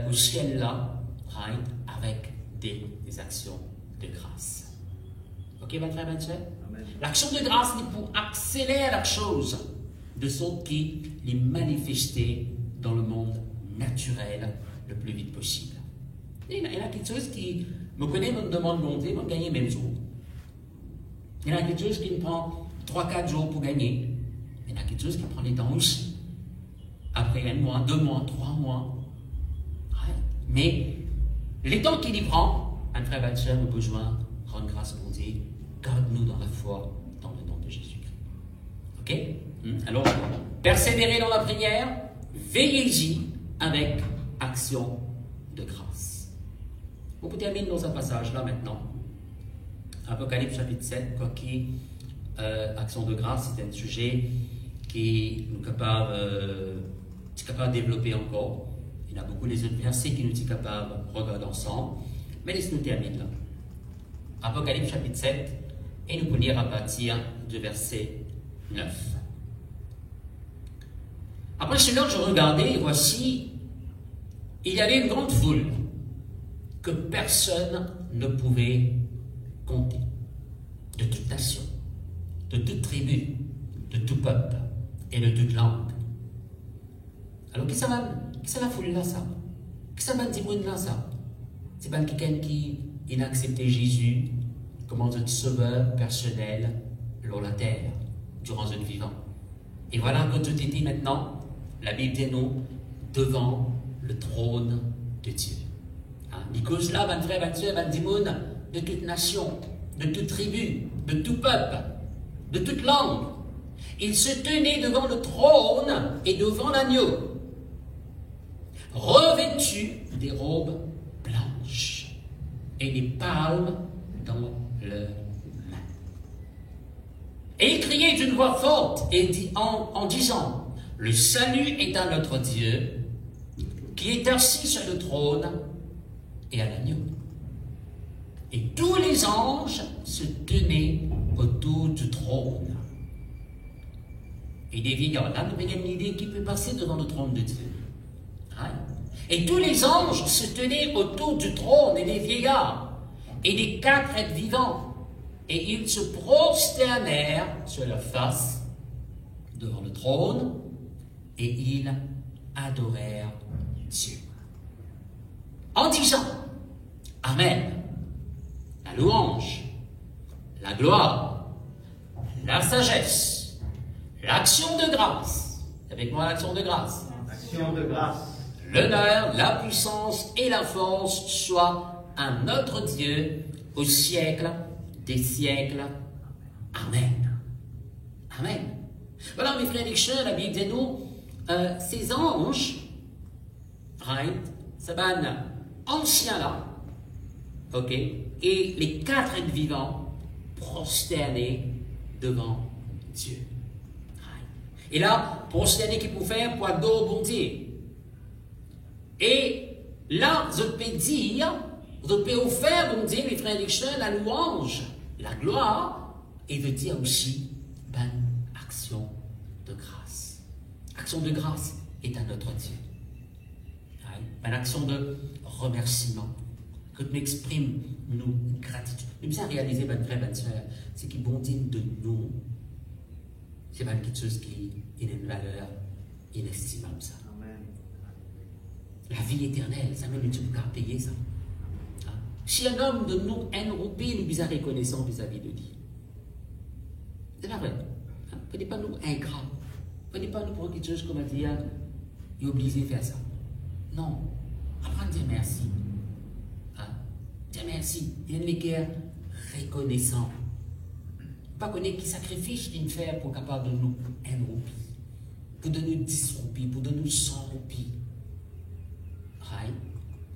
au ciel là, right? Avec des actions de grâce. Ok, mes frères et sœurs? L'action de grâce est pour accélérer la chose, de sorte qu'il est manifesté dans le monde naturel le plus vite possible. Il y a quelque chose qui me connaît, me demande mon Dieu, me gagner même jour. Il y a quelque chose qui me prend 3-4 jours pour gagner. Il y a quelque chose qui prend les temps aussi. Après 1 mois, 2 mois, 3 mois. Ouais. Mais les temps qu'il y prend, un frère et sœur, nous besoin de rendre grâce pour Dieu. Garde-nous dans la foi, dans le nom de Jésus-Christ. Ok? Alors, persévérez dans la prière, veillez-y avec action de grâce. On peut terminer dans un passage là maintenant. Apocalypse chapitre 7, quoi qui action de grâce, c'est un sujet qui nous est capable de développer encore. Il y a beaucoup des autres versets qui nous sont capables de regarder ensemble. Mais laissez-nous terminer là. Apocalypse chapitre 7, et nous pouvons lire à partir du verset 9. Après cela, je regardais, et voici, il y avait une grande foule que personne ne pouvait compter, de toute nation, de toute tribu, de tout peuple et de toute langue. Alors, qu'est-ce que la foule là, ça? Qu'est-ce que ça dit là, ça? C'est pas quelqu'un qui a accepté Jésus comme un sauveur personnel sur la terre, durant une vivant. Et voilà que tout est dit maintenant, la Bible dit nous, devant le trône de Dieu. Il cause là, mon frère, mon soeur, mon dimoun, de toute nation, de toute tribu, de tout peuple, de toute langue. Il se tenait devant le trône et devant l'agneau, revêtu des robes blanches et des palmes dans leurs mains. Et il criait d'une voix forte et dit, en disant, le salut est à notre Dieu, qui est assis sur le trône et à l'agneau. Et tous les anges se tenaient autour du trône. Et des vieillards, là, nous avons une idée qui peut passer devant le trône de Dieu. Hein? Et tous les anges se tenaient autour du trône et des vieillards et des 4 êtres vivants. Et ils se prosternèrent sur leur face devant le trône et ils adorèrent Dieu. En disant, Amen, la louange, la gloire, la sagesse, l'action de grâce. Avec moi, l'action de grâce. Action de grâce. L'honneur, la puissance et la force soient à notre Dieu au siècle des siècles. Amen. Amen. Voilà, mes frères et sœurs, la Bible dit nous, ces anges, right, ça va anciens là, ok, et les 4 êtres vivants prosternés devant Dieu. Et là, pour ce qui peut faire pour adorer au bon Dieu. Et là, je peux dire, je peux offrir, bon Dieu, mes frères et sœurs, la louange, la gloire, et de dire aussi, ben, action de grâce. Action de grâce est à notre Dieu. Une action de remerciement, que tu m'exprimes, nous, gratitude. Nous bien réaliser, ben frère, ben sœur, c'est qui bon Dieu de nous, c'est pas quelque chose qui a une valeur inestimable, ça. Amen. La vie éternelle, ça même tu peux payer ça. Hein? Si un homme de nous un roupie, nous sommes reconnaissants vis-à-vis de Dieu. C'est pas vrai. Hein? Ne pas nous ingrats. Ne pas nous prendre quelque chose comme à dire, il est obligé de faire ça. Non. Apprendre à dire merci. Hein? Dire merci. Il y a une guerre reconnaissant. Pas connaître qui sacrifice d'une faire pour capable de nous un roupie, pour de nous 10 roupies, pour de nous 100 roupies. Right?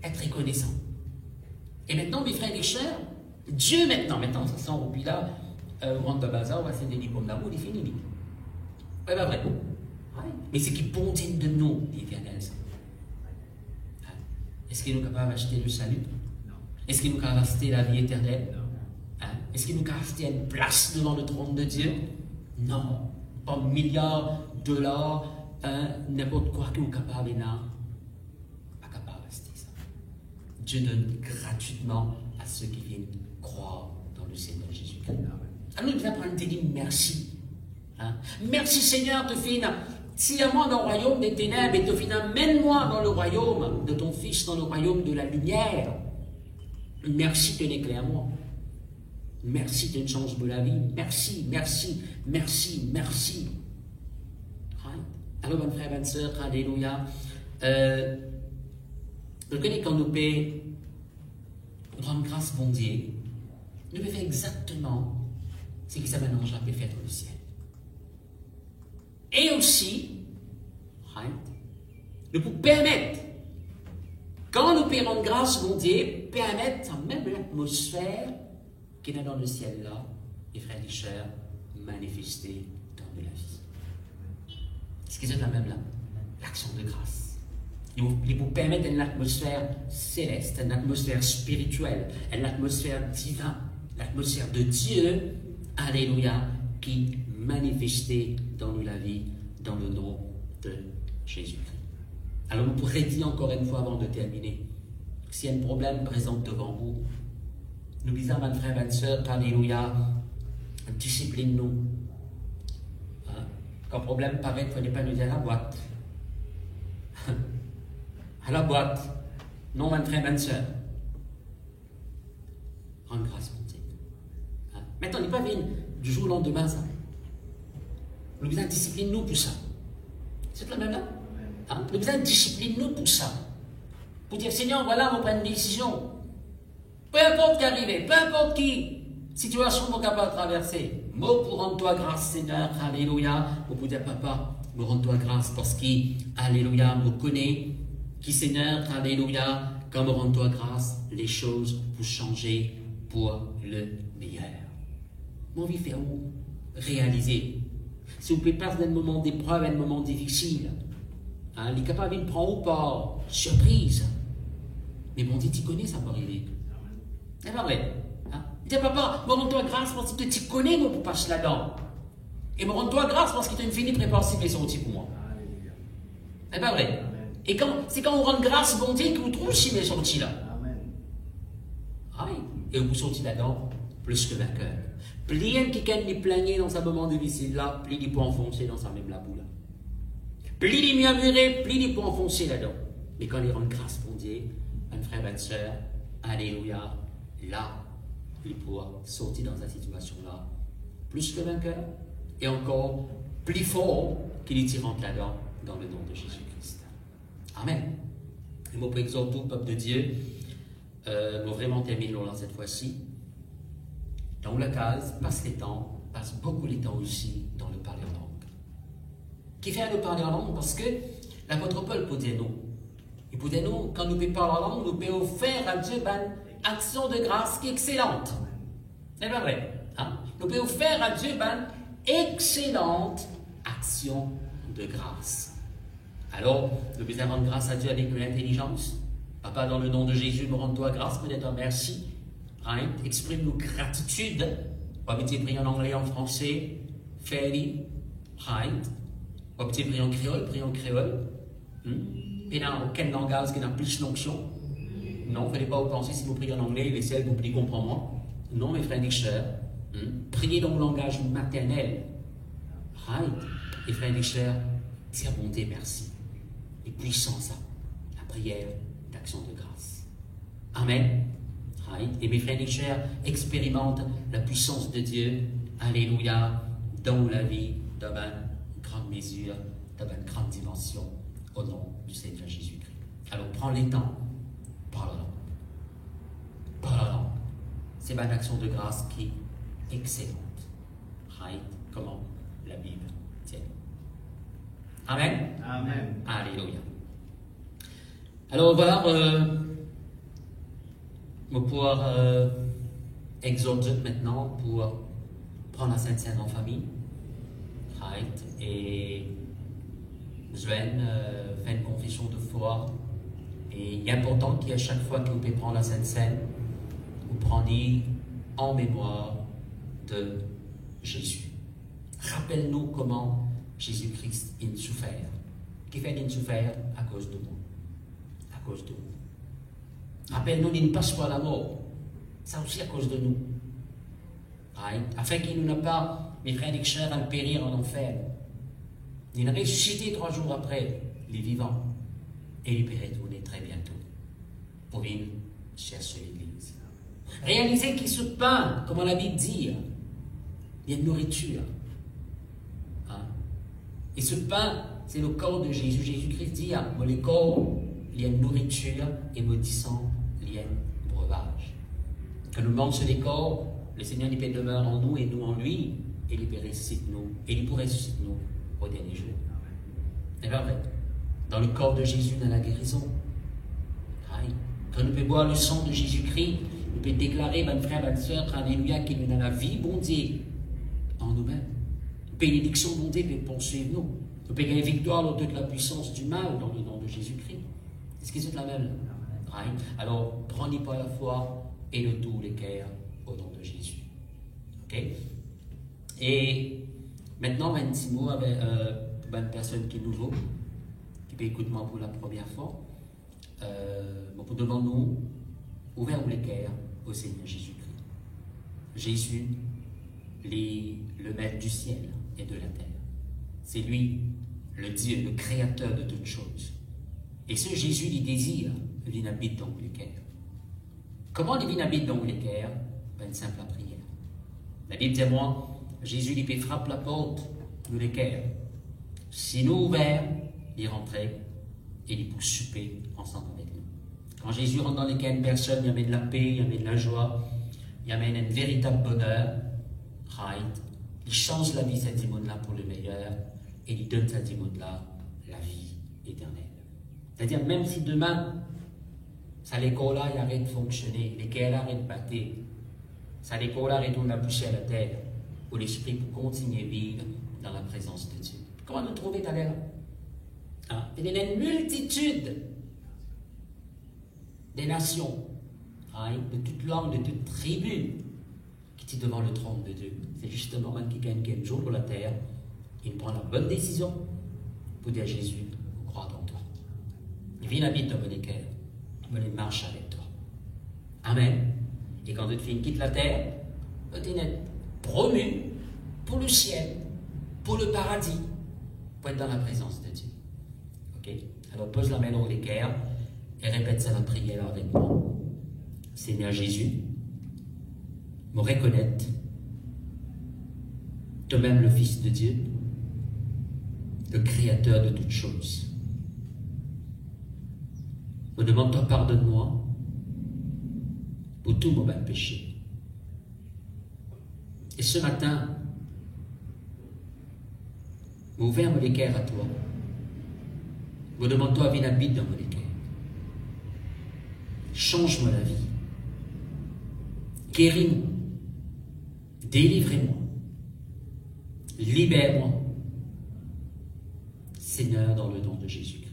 Être reconnaissant. Et maintenant, mes frères et sœurs, Dieu maintenant, ça 100 roupies là, on rentre de bazar, on va faire des livres comme d'amour, il est fini. Ouais, pas vrai. Right? Mais c'est qui bon Dieu de nous, l'éternel, ça. Est-ce qu'il est capable d'acheter le salut? Non. Est-ce qu'il est capable d'acheter la vie éternelle? Non. Est-ce qu'il nous a acheté une place devant le trône de Dieu? Non. Pas milliards de dollars, n'importe quoi que nous capable n'a pas capable d'acheter ça. Dieu donne gratuitement à ceux qui viennent croire dans le Seigneur Jésus-Christ. Alors nous devons prendre te dire merci. Hein? Merci Seigneur, te fais tire-moi dans le royaume des ténèbres et te fais mène-moi dans le royaume de ton Fils, dans le royaume de la lumière. Merci de l'éclaire-moi. Merci de change de la vie. Merci, merci, merci, merci. Right? Alors, mon frère, bonne sœur, alléluia. Je connais quand nous pouvons rendre grâce, bon Dieu, nous pouvons faire exactement ce qui s'appelle un ange peut faire dans le ciel. Et aussi, right? Nous pouvons permettre, quand nous pouvons rendre grâce, bon Dieu, permettre même l'atmosphère qui est dans le ciel là, les frères et sœurs, manifestés dans de la vie. Ce qui est la même là, l'action de grâce. Il vous permettre une atmosphère céleste, une atmosphère spirituelle, une atmosphère divine, l'atmosphère de Dieu, alléluia, qui manifestait dans la vie, dans le nom de Jésus-Christ. Alors vous pourrez dire encore une fois avant de terminer, s'il y a un problème présent devant vous, nous disons, mon frère, ma soeur, alléluia, discipline-nous. Hein? Quand le problème paraît, il ne faut pas nous dire à la boîte. À la boîte. Non, mon frère, ma soeur. Rends grâce, mon Dieu. Hein? Maintenant, on n'est pas venu du jour au lendemain, ça. Nous disons, discipline-nous pour ça. C'est la même là? Hein? Nous disons, discipline-nous pour ça. Pour dire, Seigneur, voilà, on prend une décision. Peu importe qui arrive, peu importe qui situation nous capable de traverser, moi pour rendre toi grâce, Seigneur, alléluia, pour vous dire, papa, me rends-toi grâce parce qu'il, alléluia, me connaît, qui, Seigneur, alléluia, quand me rends-toi grâce, les choses vous changer pour le meilleur. Mon vie fait où? Réaliser. Si vous pouvez passer un moment d'épreuve, un moment difficile, hein, il est capable de prendre ou pas, surprise. Mais bon Dieu, tu connais, ça peut arriver. C'est pas vrai. Hein? Dis papa, me rends-toi grâce parce que tu connais moi pour passer là-dedans. Et me rends-toi grâce parce que tu as une finie préparation qui est sortie pour moi. C'est pas vrai. Et c'est quand on rend grâce, bon Dieu, que vous trouvez si mes sorties là. Ah oui. Et vous sortez là-dedans plus que vainqueur. Plus qui gagne les plaigner dans un moment difficile là, plus il peut enfoncer dans sa même la boule. Plus il est murmuré, plus il peut enfoncer là-dedans. Mais quand il rend grâce, bon Dieu, un frère, une sœur, alléluia. Là, il pourra sortir dans cette situation-là plus que vainqueur et encore plus fort qu'il y rentre là-dedans dans le nom de Jésus-Christ. Amen. Et moi, pour exemple, tout le peuple de Dieu, moi vraiment termine là cette fois-ci. Dans la case, passe beaucoup de temps aussi dans le parler en langue. Qui fait le parler en langue parce que l'apôtre Paul peut dire nous. Il peut dire nous, quand nous pouvons parler en langue, nous pouvons faire à Dieu une action de grâce qui est excellente. C'est pas vrai. Hein? Nous pouvons faire à Dieu une excellente action de grâce. Alors, nous pouvons rendre grâce à Dieu avec de l'intelligence. Papa, dans le nom de Jésus, nous rendons-toi grâce, peut-être merci. Right? Exprime nos gratitude. On va prier en anglais, en français. Fairly. Right? On va prier en créole. Et dans quel langage qui a plus d'onction? Non, vous ne fallait pas vous penser si vous priez en anglais, les celles vous pouvez comprendre moi. Non, mes frères et sœurs. Priez dans le langage maternel. Right? Et frères et sœurs, dire bonté, merci. Et puissant ça, la prière d'action de grâce. Amen. Right? Et mes frères et sœurs expérimentent la puissance de Dieu, alléluia, dans la vie dans une grande mesure, dans une grande dimension, au nom du Seigneur Jésus-Christ. Alors prends les temps, parle-en. C'est une action de grâce qui est excellente. Right? Comment la Bible tient. Amen. Amen. Alléluia. Alors voilà, on va pouvoir exhorter maintenant pour prendre la Sainte Seine en famille. Right? Et Joanne fait une confession de foi. Et il est important qu'à chaque fois que vous pouvez prendre la Sainte Seine, vous preniez en mémoire de Jésus. Rappelle-nous comment Jésus-Christ a souffert. Qui fait qu'il souffert à cause de nous. À cause de nous. Rappelle-nous qu'il ne passe pas à la mort. Ça aussi à cause de nous. Right? Afin qu'il n'a pas, mes frères et sœurs, à périr en enfer. Il a ressuscité 3 jours après, les vivants. Et il peut retourner très bientôt pour venir chercher l'Église. Réalisez qu'il se pain, comme la Bible dit, il y a une nourriture. Hein? Et ce pain, c'est le corps de Jésus. Jésus-Christ dit, moi, le corps, il y a une nourriture, et me disant, il y a un breuvage. Quand nous mangeons les corps, le Seigneur il demeure en nous et nous en lui, et il ressuscite nous, et il pourrait ressusciter nous au dernier jour. C'est pas vrai? Dans le corps de Jésus, dans la guérison. Right? Quand nous pouvons boire le sang de Jésus-Christ, nous pouvons déclarer, bonne frère, bonne soeur, alléluia, qu'il nous a la vie, bon Dieu, en nous-mêmes. Bénédiction, bon Dieu, peut poursuivre nous. Nous pouvons gagner victoire dans toute la puissance du mal, dans le nom de Jésus-Christ. Est-ce que c'est la même? Right? Alors, prenez pas la foi et le tout les cœurs au nom de Jésus. Ok? Et maintenant, un petit mot avec une personne qui est nouveau, qui peut écouter moi pour la première fois. Pour demander nous, ouvrons les cœurs au Seigneur Jésus-Christ. Jésus, le maître du ciel et de la terre. C'est lui, le Dieu, le créateur de toutes choses. Et ce Jésus, il désire, il habite dans les cœurs. Comment il habite dans les cœurs? Une simple prière. La Bible dit moi, Jésus, il frappe la porte de les cœurs. Si nous ouvrons, il rentrait et il peut souper ensemble avec nous. Quand Jésus rentre dans les cœurs de personne, il amène la paix, il amène la joie, il amène un véritable bonheur. Right? Il change la vie de cette monde-là pour le meilleur et il donne à cette monde-là la vie éternelle. C'est-à-dire, même si demain, ça l'école-là arrête de fonctionner, les cœurs arrêtent de battre, ça l'école-là retourne la poussière à la terre, où l'esprit peut continuer à vivre dans la présence de Dieu. Comment nous trouver d'aller là? Hein? Il y a une multitude des nations, hein, de toute langue, de toute tribu, qui est devant le trône de Dieu. C'est justement un qui gagne un jour pour la terre, il prend la bonne décision pour dire à Jésus, on croit en toi. Il vient habiter dans mon cœur, il marche avec toi. Amen. Et quand notre fille quitte la terre, tu es promu pour le ciel, pour le paradis, pour être dans la présence de Dieu. Ok? Alors pose la main dans les cœurs et répète ça la prière avec moi. Seigneur Jésus, me reconnaître, toi-même le Fils de Dieu, le Créateur de toutes choses. Me demande-toi pardonne-moi pour tous mes péchés. Et ce matin, ouvre mon cœur à toi. Me demande-toi à venir habiter dans mon cœur. Change-moi la vie. Guéris-nous. Délivrez-moi. Libère-moi. Seigneur, dans le nom de Jésus-Christ.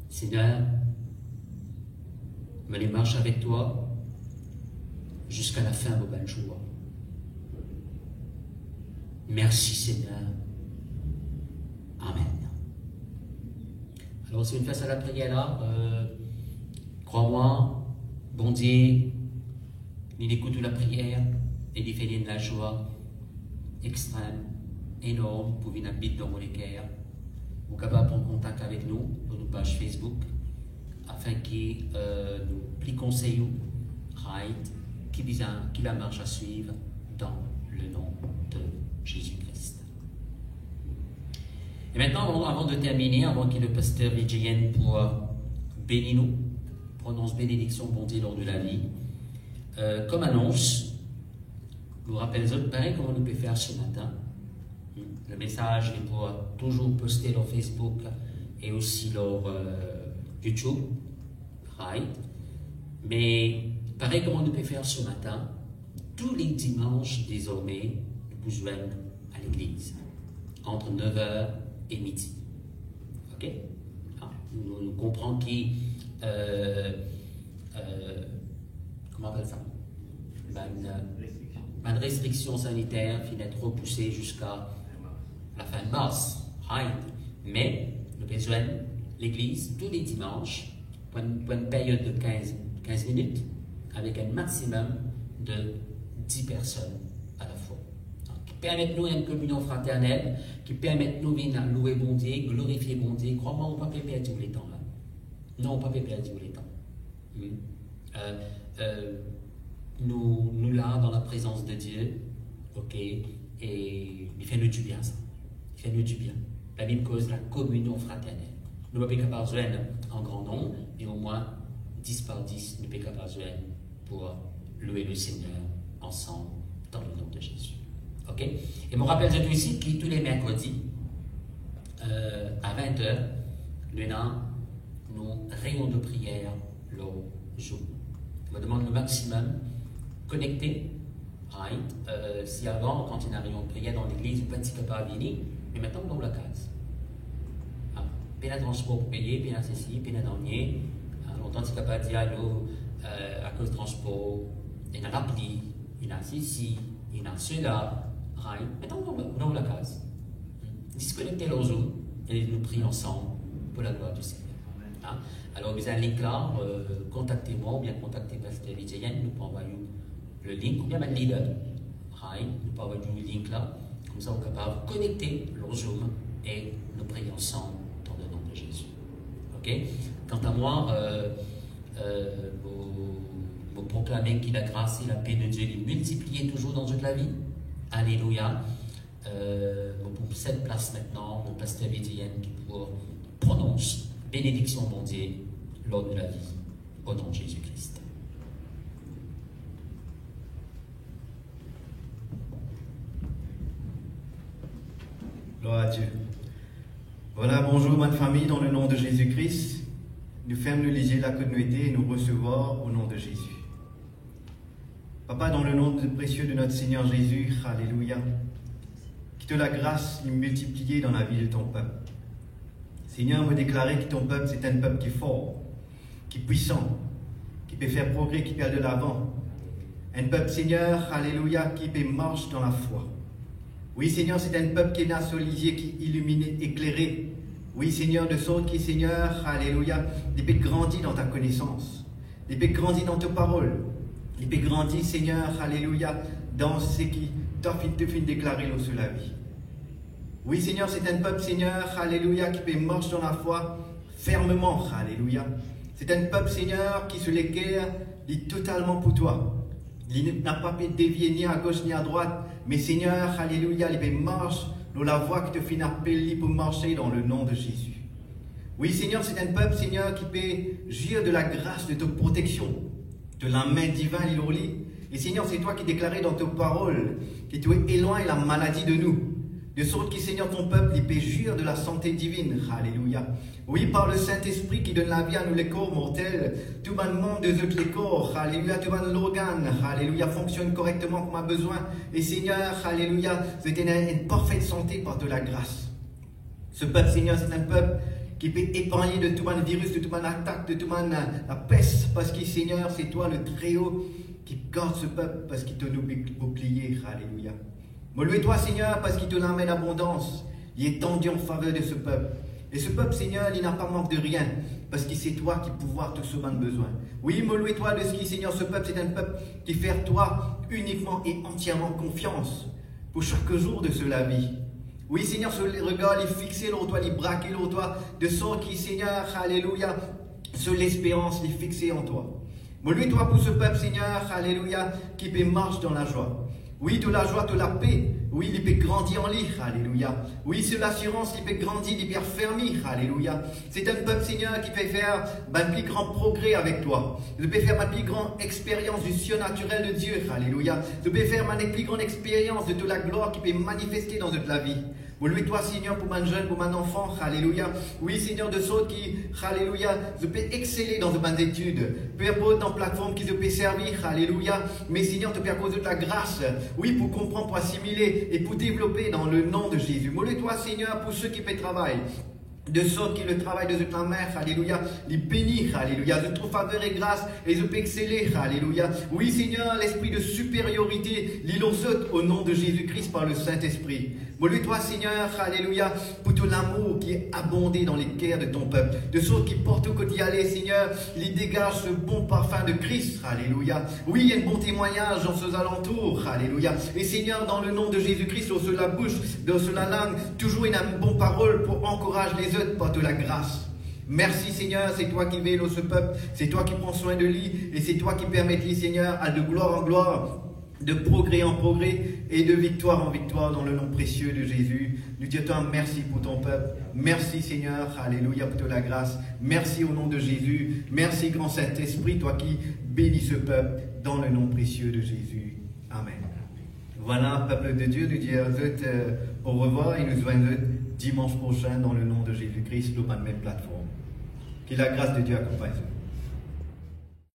Seigneur, je marche avec toi jusqu'à la fin de mon jour. Merci Seigneur. Amen. Alors si on fait à la prière là, crois-moi, bon Dieu, il écoute la prière et il fait de la joie extrême, énorme pour venir habiter dans mon cœur. Vous êtes capable de prendre contact avec nous dans nos pages Facebook afin qu'il nous plus conseille qui la marche à suivre dans le nom de Jésus-Christ. Et maintenant, avant de terminer, avant que le pasteur Vigien pour bénir nous, prononce bénédiction bon Dieu lors de la vie, comme annonce, je vous rappelle les autres pareil comment nous pouvons faire ce matin. Le message est pour toujours poster sur Facebook et aussi sur YouTube, right? Mais pareil comment nous pouvons faire ce matin, tous les dimanches désormais, nous pouvons joindre à l'église, entre 9h et midi. Ok? Nous comprenons qui, comment on appelle ça? Une restriction sanitaire finit d'être repoussée jusqu'à la fin de mars. Right? Mais nous pouvons joindre l'église tous les dimanches pour une période de 15 minutes avec un maximum de 10 personnes à la fois. Qui permettent nous une communion fraternelle, qui permettent nous de louer bon Dieu, glorifier bon Dieu. Crois-moi, on ne peut pas perdre les temps là. Non, on ne peut pas perdre les temps. Nous là, dans la présence de Dieu, ok, et il fait nous du bien ça. Il fait nous du bien. La même cause, la communion fraternelle. Nous ne pouvons pas joindre en grand nombre, mais au moins 10 par 10, nous ne pouvons pas joindre pour louer le Seigneur ensemble dans le nom de Jésus. Ok? Et je me rappelle de tout ici que tous les mercredis, à 20h, nous réunions de prière le jour. Je me demande le maximum connecté. Right? Si avant, quand il y a une réunion de prière dans l'église, vous ne pouvez pas venir, mais maintenant dans la case. Puis un transport pour payer, puis un ceci, puis un dernier. Longtemps, tu n'es pas dire allô à cause du transport. Il y a l'appli, il y a ceci, il y a cela. Right? Maintenant dans la case. Disconnectez le Zoom et nous prions ensemble pour la gloire du Seigneur. Alors, vous avez un link là, contactez-moi ou bien contactez Pasteur Vigien, nous pouvons envoyer le link, ou bien un leader. Nous pouvons envoyer le link là, comme ça on est capable de connecter le Zoom et nous prions ensemble dans le nom de Jésus. Ok? Quant à moi, vous proclamez qu'il a grâce et la paix de Dieu est multipliée toujours dans toute la vie. Alléluia. Pour cette place maintenant, mon Pasteur Vigien qui prononce bénédiction mon Dieu lors de la vie, au nom de Jésus-Christ. Gloire à Dieu. Voilà, bonjour ma famille, dans le nom de Jésus-Christ. Nous fermons le léger la communauté et nous recevons au nom de Jésus. Papa, dans le nom précieux de notre Seigneur Jésus, alléluia, que la grâce lui multipliée dans la vie de ton peuple. Seigneur, me déclarer que ton peuple, c'est un peuple qui est fort, qui est puissant, qui peut faire progrès, qui peut aller de l'avant. Un peuple, Seigneur, alléluia, qui peut marcher dans la foi. Oui, Seigneur, c'est un peuple qui est né sur l'isier, qui est illuminé, éclairé. Oui, Seigneur, de sorte qui, Seigneur, alléluia, il peut grandir dans ta connaissance. Il peut grandir dans ta parole. Il peut grandir, Seigneur, alléluia, dans ce qui t'a fait déclarer sur la vie. Oui, Seigneur, c'est un peuple, Seigneur, alléluia, qui peut marcher dans la foi fermement, alléluia. C'est un peuple, Seigneur, qui se l'équerre, dit totalement pour toi. Il n'a pas pu dévier ni à gauche ni à droite, mais Seigneur, alléluia, il peut marcher dans la voie que te fait appeler pour marcher dans le nom de Jésus. Oui, Seigneur, c'est un peuple, Seigneur, qui peut jouir de la grâce de ta protection, de la main divine, il relie. Et Seigneur, c'est toi qui déclarais dans ta parole que tu es éloigné la maladie de nous. De sorte que, Seigneur, ton peuple, il peut jouir de la santé divine. Alléluia. Oui, par le Saint-Esprit qui donne la vie à nous, les corps mortels, tout le monde de les corps, alléluia, tout l'organe, alléluia, fonctionne correctement comme a besoin. Et Seigneur, alléluia, c'est une parfaite santé par de la grâce. Ce peuple, Seigneur, c'est un peuple qui peut épargner de tout le virus, de tout le attaque, de tout la peste, parce que, Seigneur, c'est toi le Très-Haut qui garde ce peuple, parce qu'il te nous bouclier, alléluia. Louez-toi, Seigneur, parce qu'il te l'amène abondance. Il est tendu en faveur de ce peuple. Et ce peuple, Seigneur, il n'a pas manque de rien, parce que c'est toi qui pouvoir tout ce dont besoin. Oui, louez-toi de ce qui, Seigneur, ce peuple, c'est un peuple qui fait toi uniquement et entièrement confiance pour chaque jour de la vie. Oui, Seigneur, ce regard, il est fixé sur toi, il est braqué sur toi, de sorte qui, Seigneur, alléluia, sur l'espérance, il est fixé en toi. Louez-toi pour ce peuple, Seigneur, alléluia, qui peut marcher dans la joie. Oui, de la joie, de la paix. Oui, il peut grandir en lui. Alléluia. Oui, c'est l'assurance, il peut grandir, il peut fermer. Alléluia. C'est un peuple, Seigneur, qui peut faire un plus grand progrès avec toi. Il peut faire une plus grande expérience du surnaturel de Dieu. Alléluia. Il peut faire une plus grande expérience de toute la gloire qui peut manifester dans toute la vie. Louez-toi, Seigneur, pour mon jeune, pour mon enfant, alléluia. Oui, Seigneur, de sorte qui, alléluia, je peux exceller dans mes études. Peu importe dans la plateforme qui je peux servir, alléluia. Mais Seigneur, te perpose de ta grâce, oui, pour comprendre, pour assimiler et pour développer dans le nom de Jésus. Louez-toi, Seigneur, pour ceux qui peuvent travailler. De sorte que le travail de cette mère, alléluia, les bénir, alléluia, de trouve faveur et grâce, et je peux exceller, alléluia. Oui, Seigneur, l'esprit de supériorité, l'illusote au nom de Jésus-Christ par le Saint-Esprit. Louez-toi, Seigneur, alléluia, pour tout l'amour qui est abondé dans les cœurs de ton peuple. De sorte qu'il porte au quotidien, Seigneur, il dégage ce bon parfum de Christ, alléluia. Oui, il y a un bon témoignage dans ces alentours, alléluia. Et Seigneur, dans le nom de Jésus-Christ, sur la bouche, dans la langue, toujours une bonne parole pour encourager les autres par de la grâce. Merci, Seigneur, c'est toi qui veilles sur ce peuple, c'est toi qui prends soin de lui, et c'est toi qui permets, Seigneur, à de gloire en gloire, de progrès en progrès et de victoire en victoire dans le nom précieux de Jésus. Nous te disons merci pour ton peuple. Merci, Seigneur, alléluia, pour la grâce. Merci au nom de Jésus. Merci, grand Saint-Esprit, toi qui bénis ce peuple dans le nom précieux de Jésus. Amen. Voilà, peuple de Dieu, nous disons au revoir et nous voyons dimanche prochain dans le nom de Jésus-Christ, sur la même plateforme. Que la grâce de Dieu accompagne.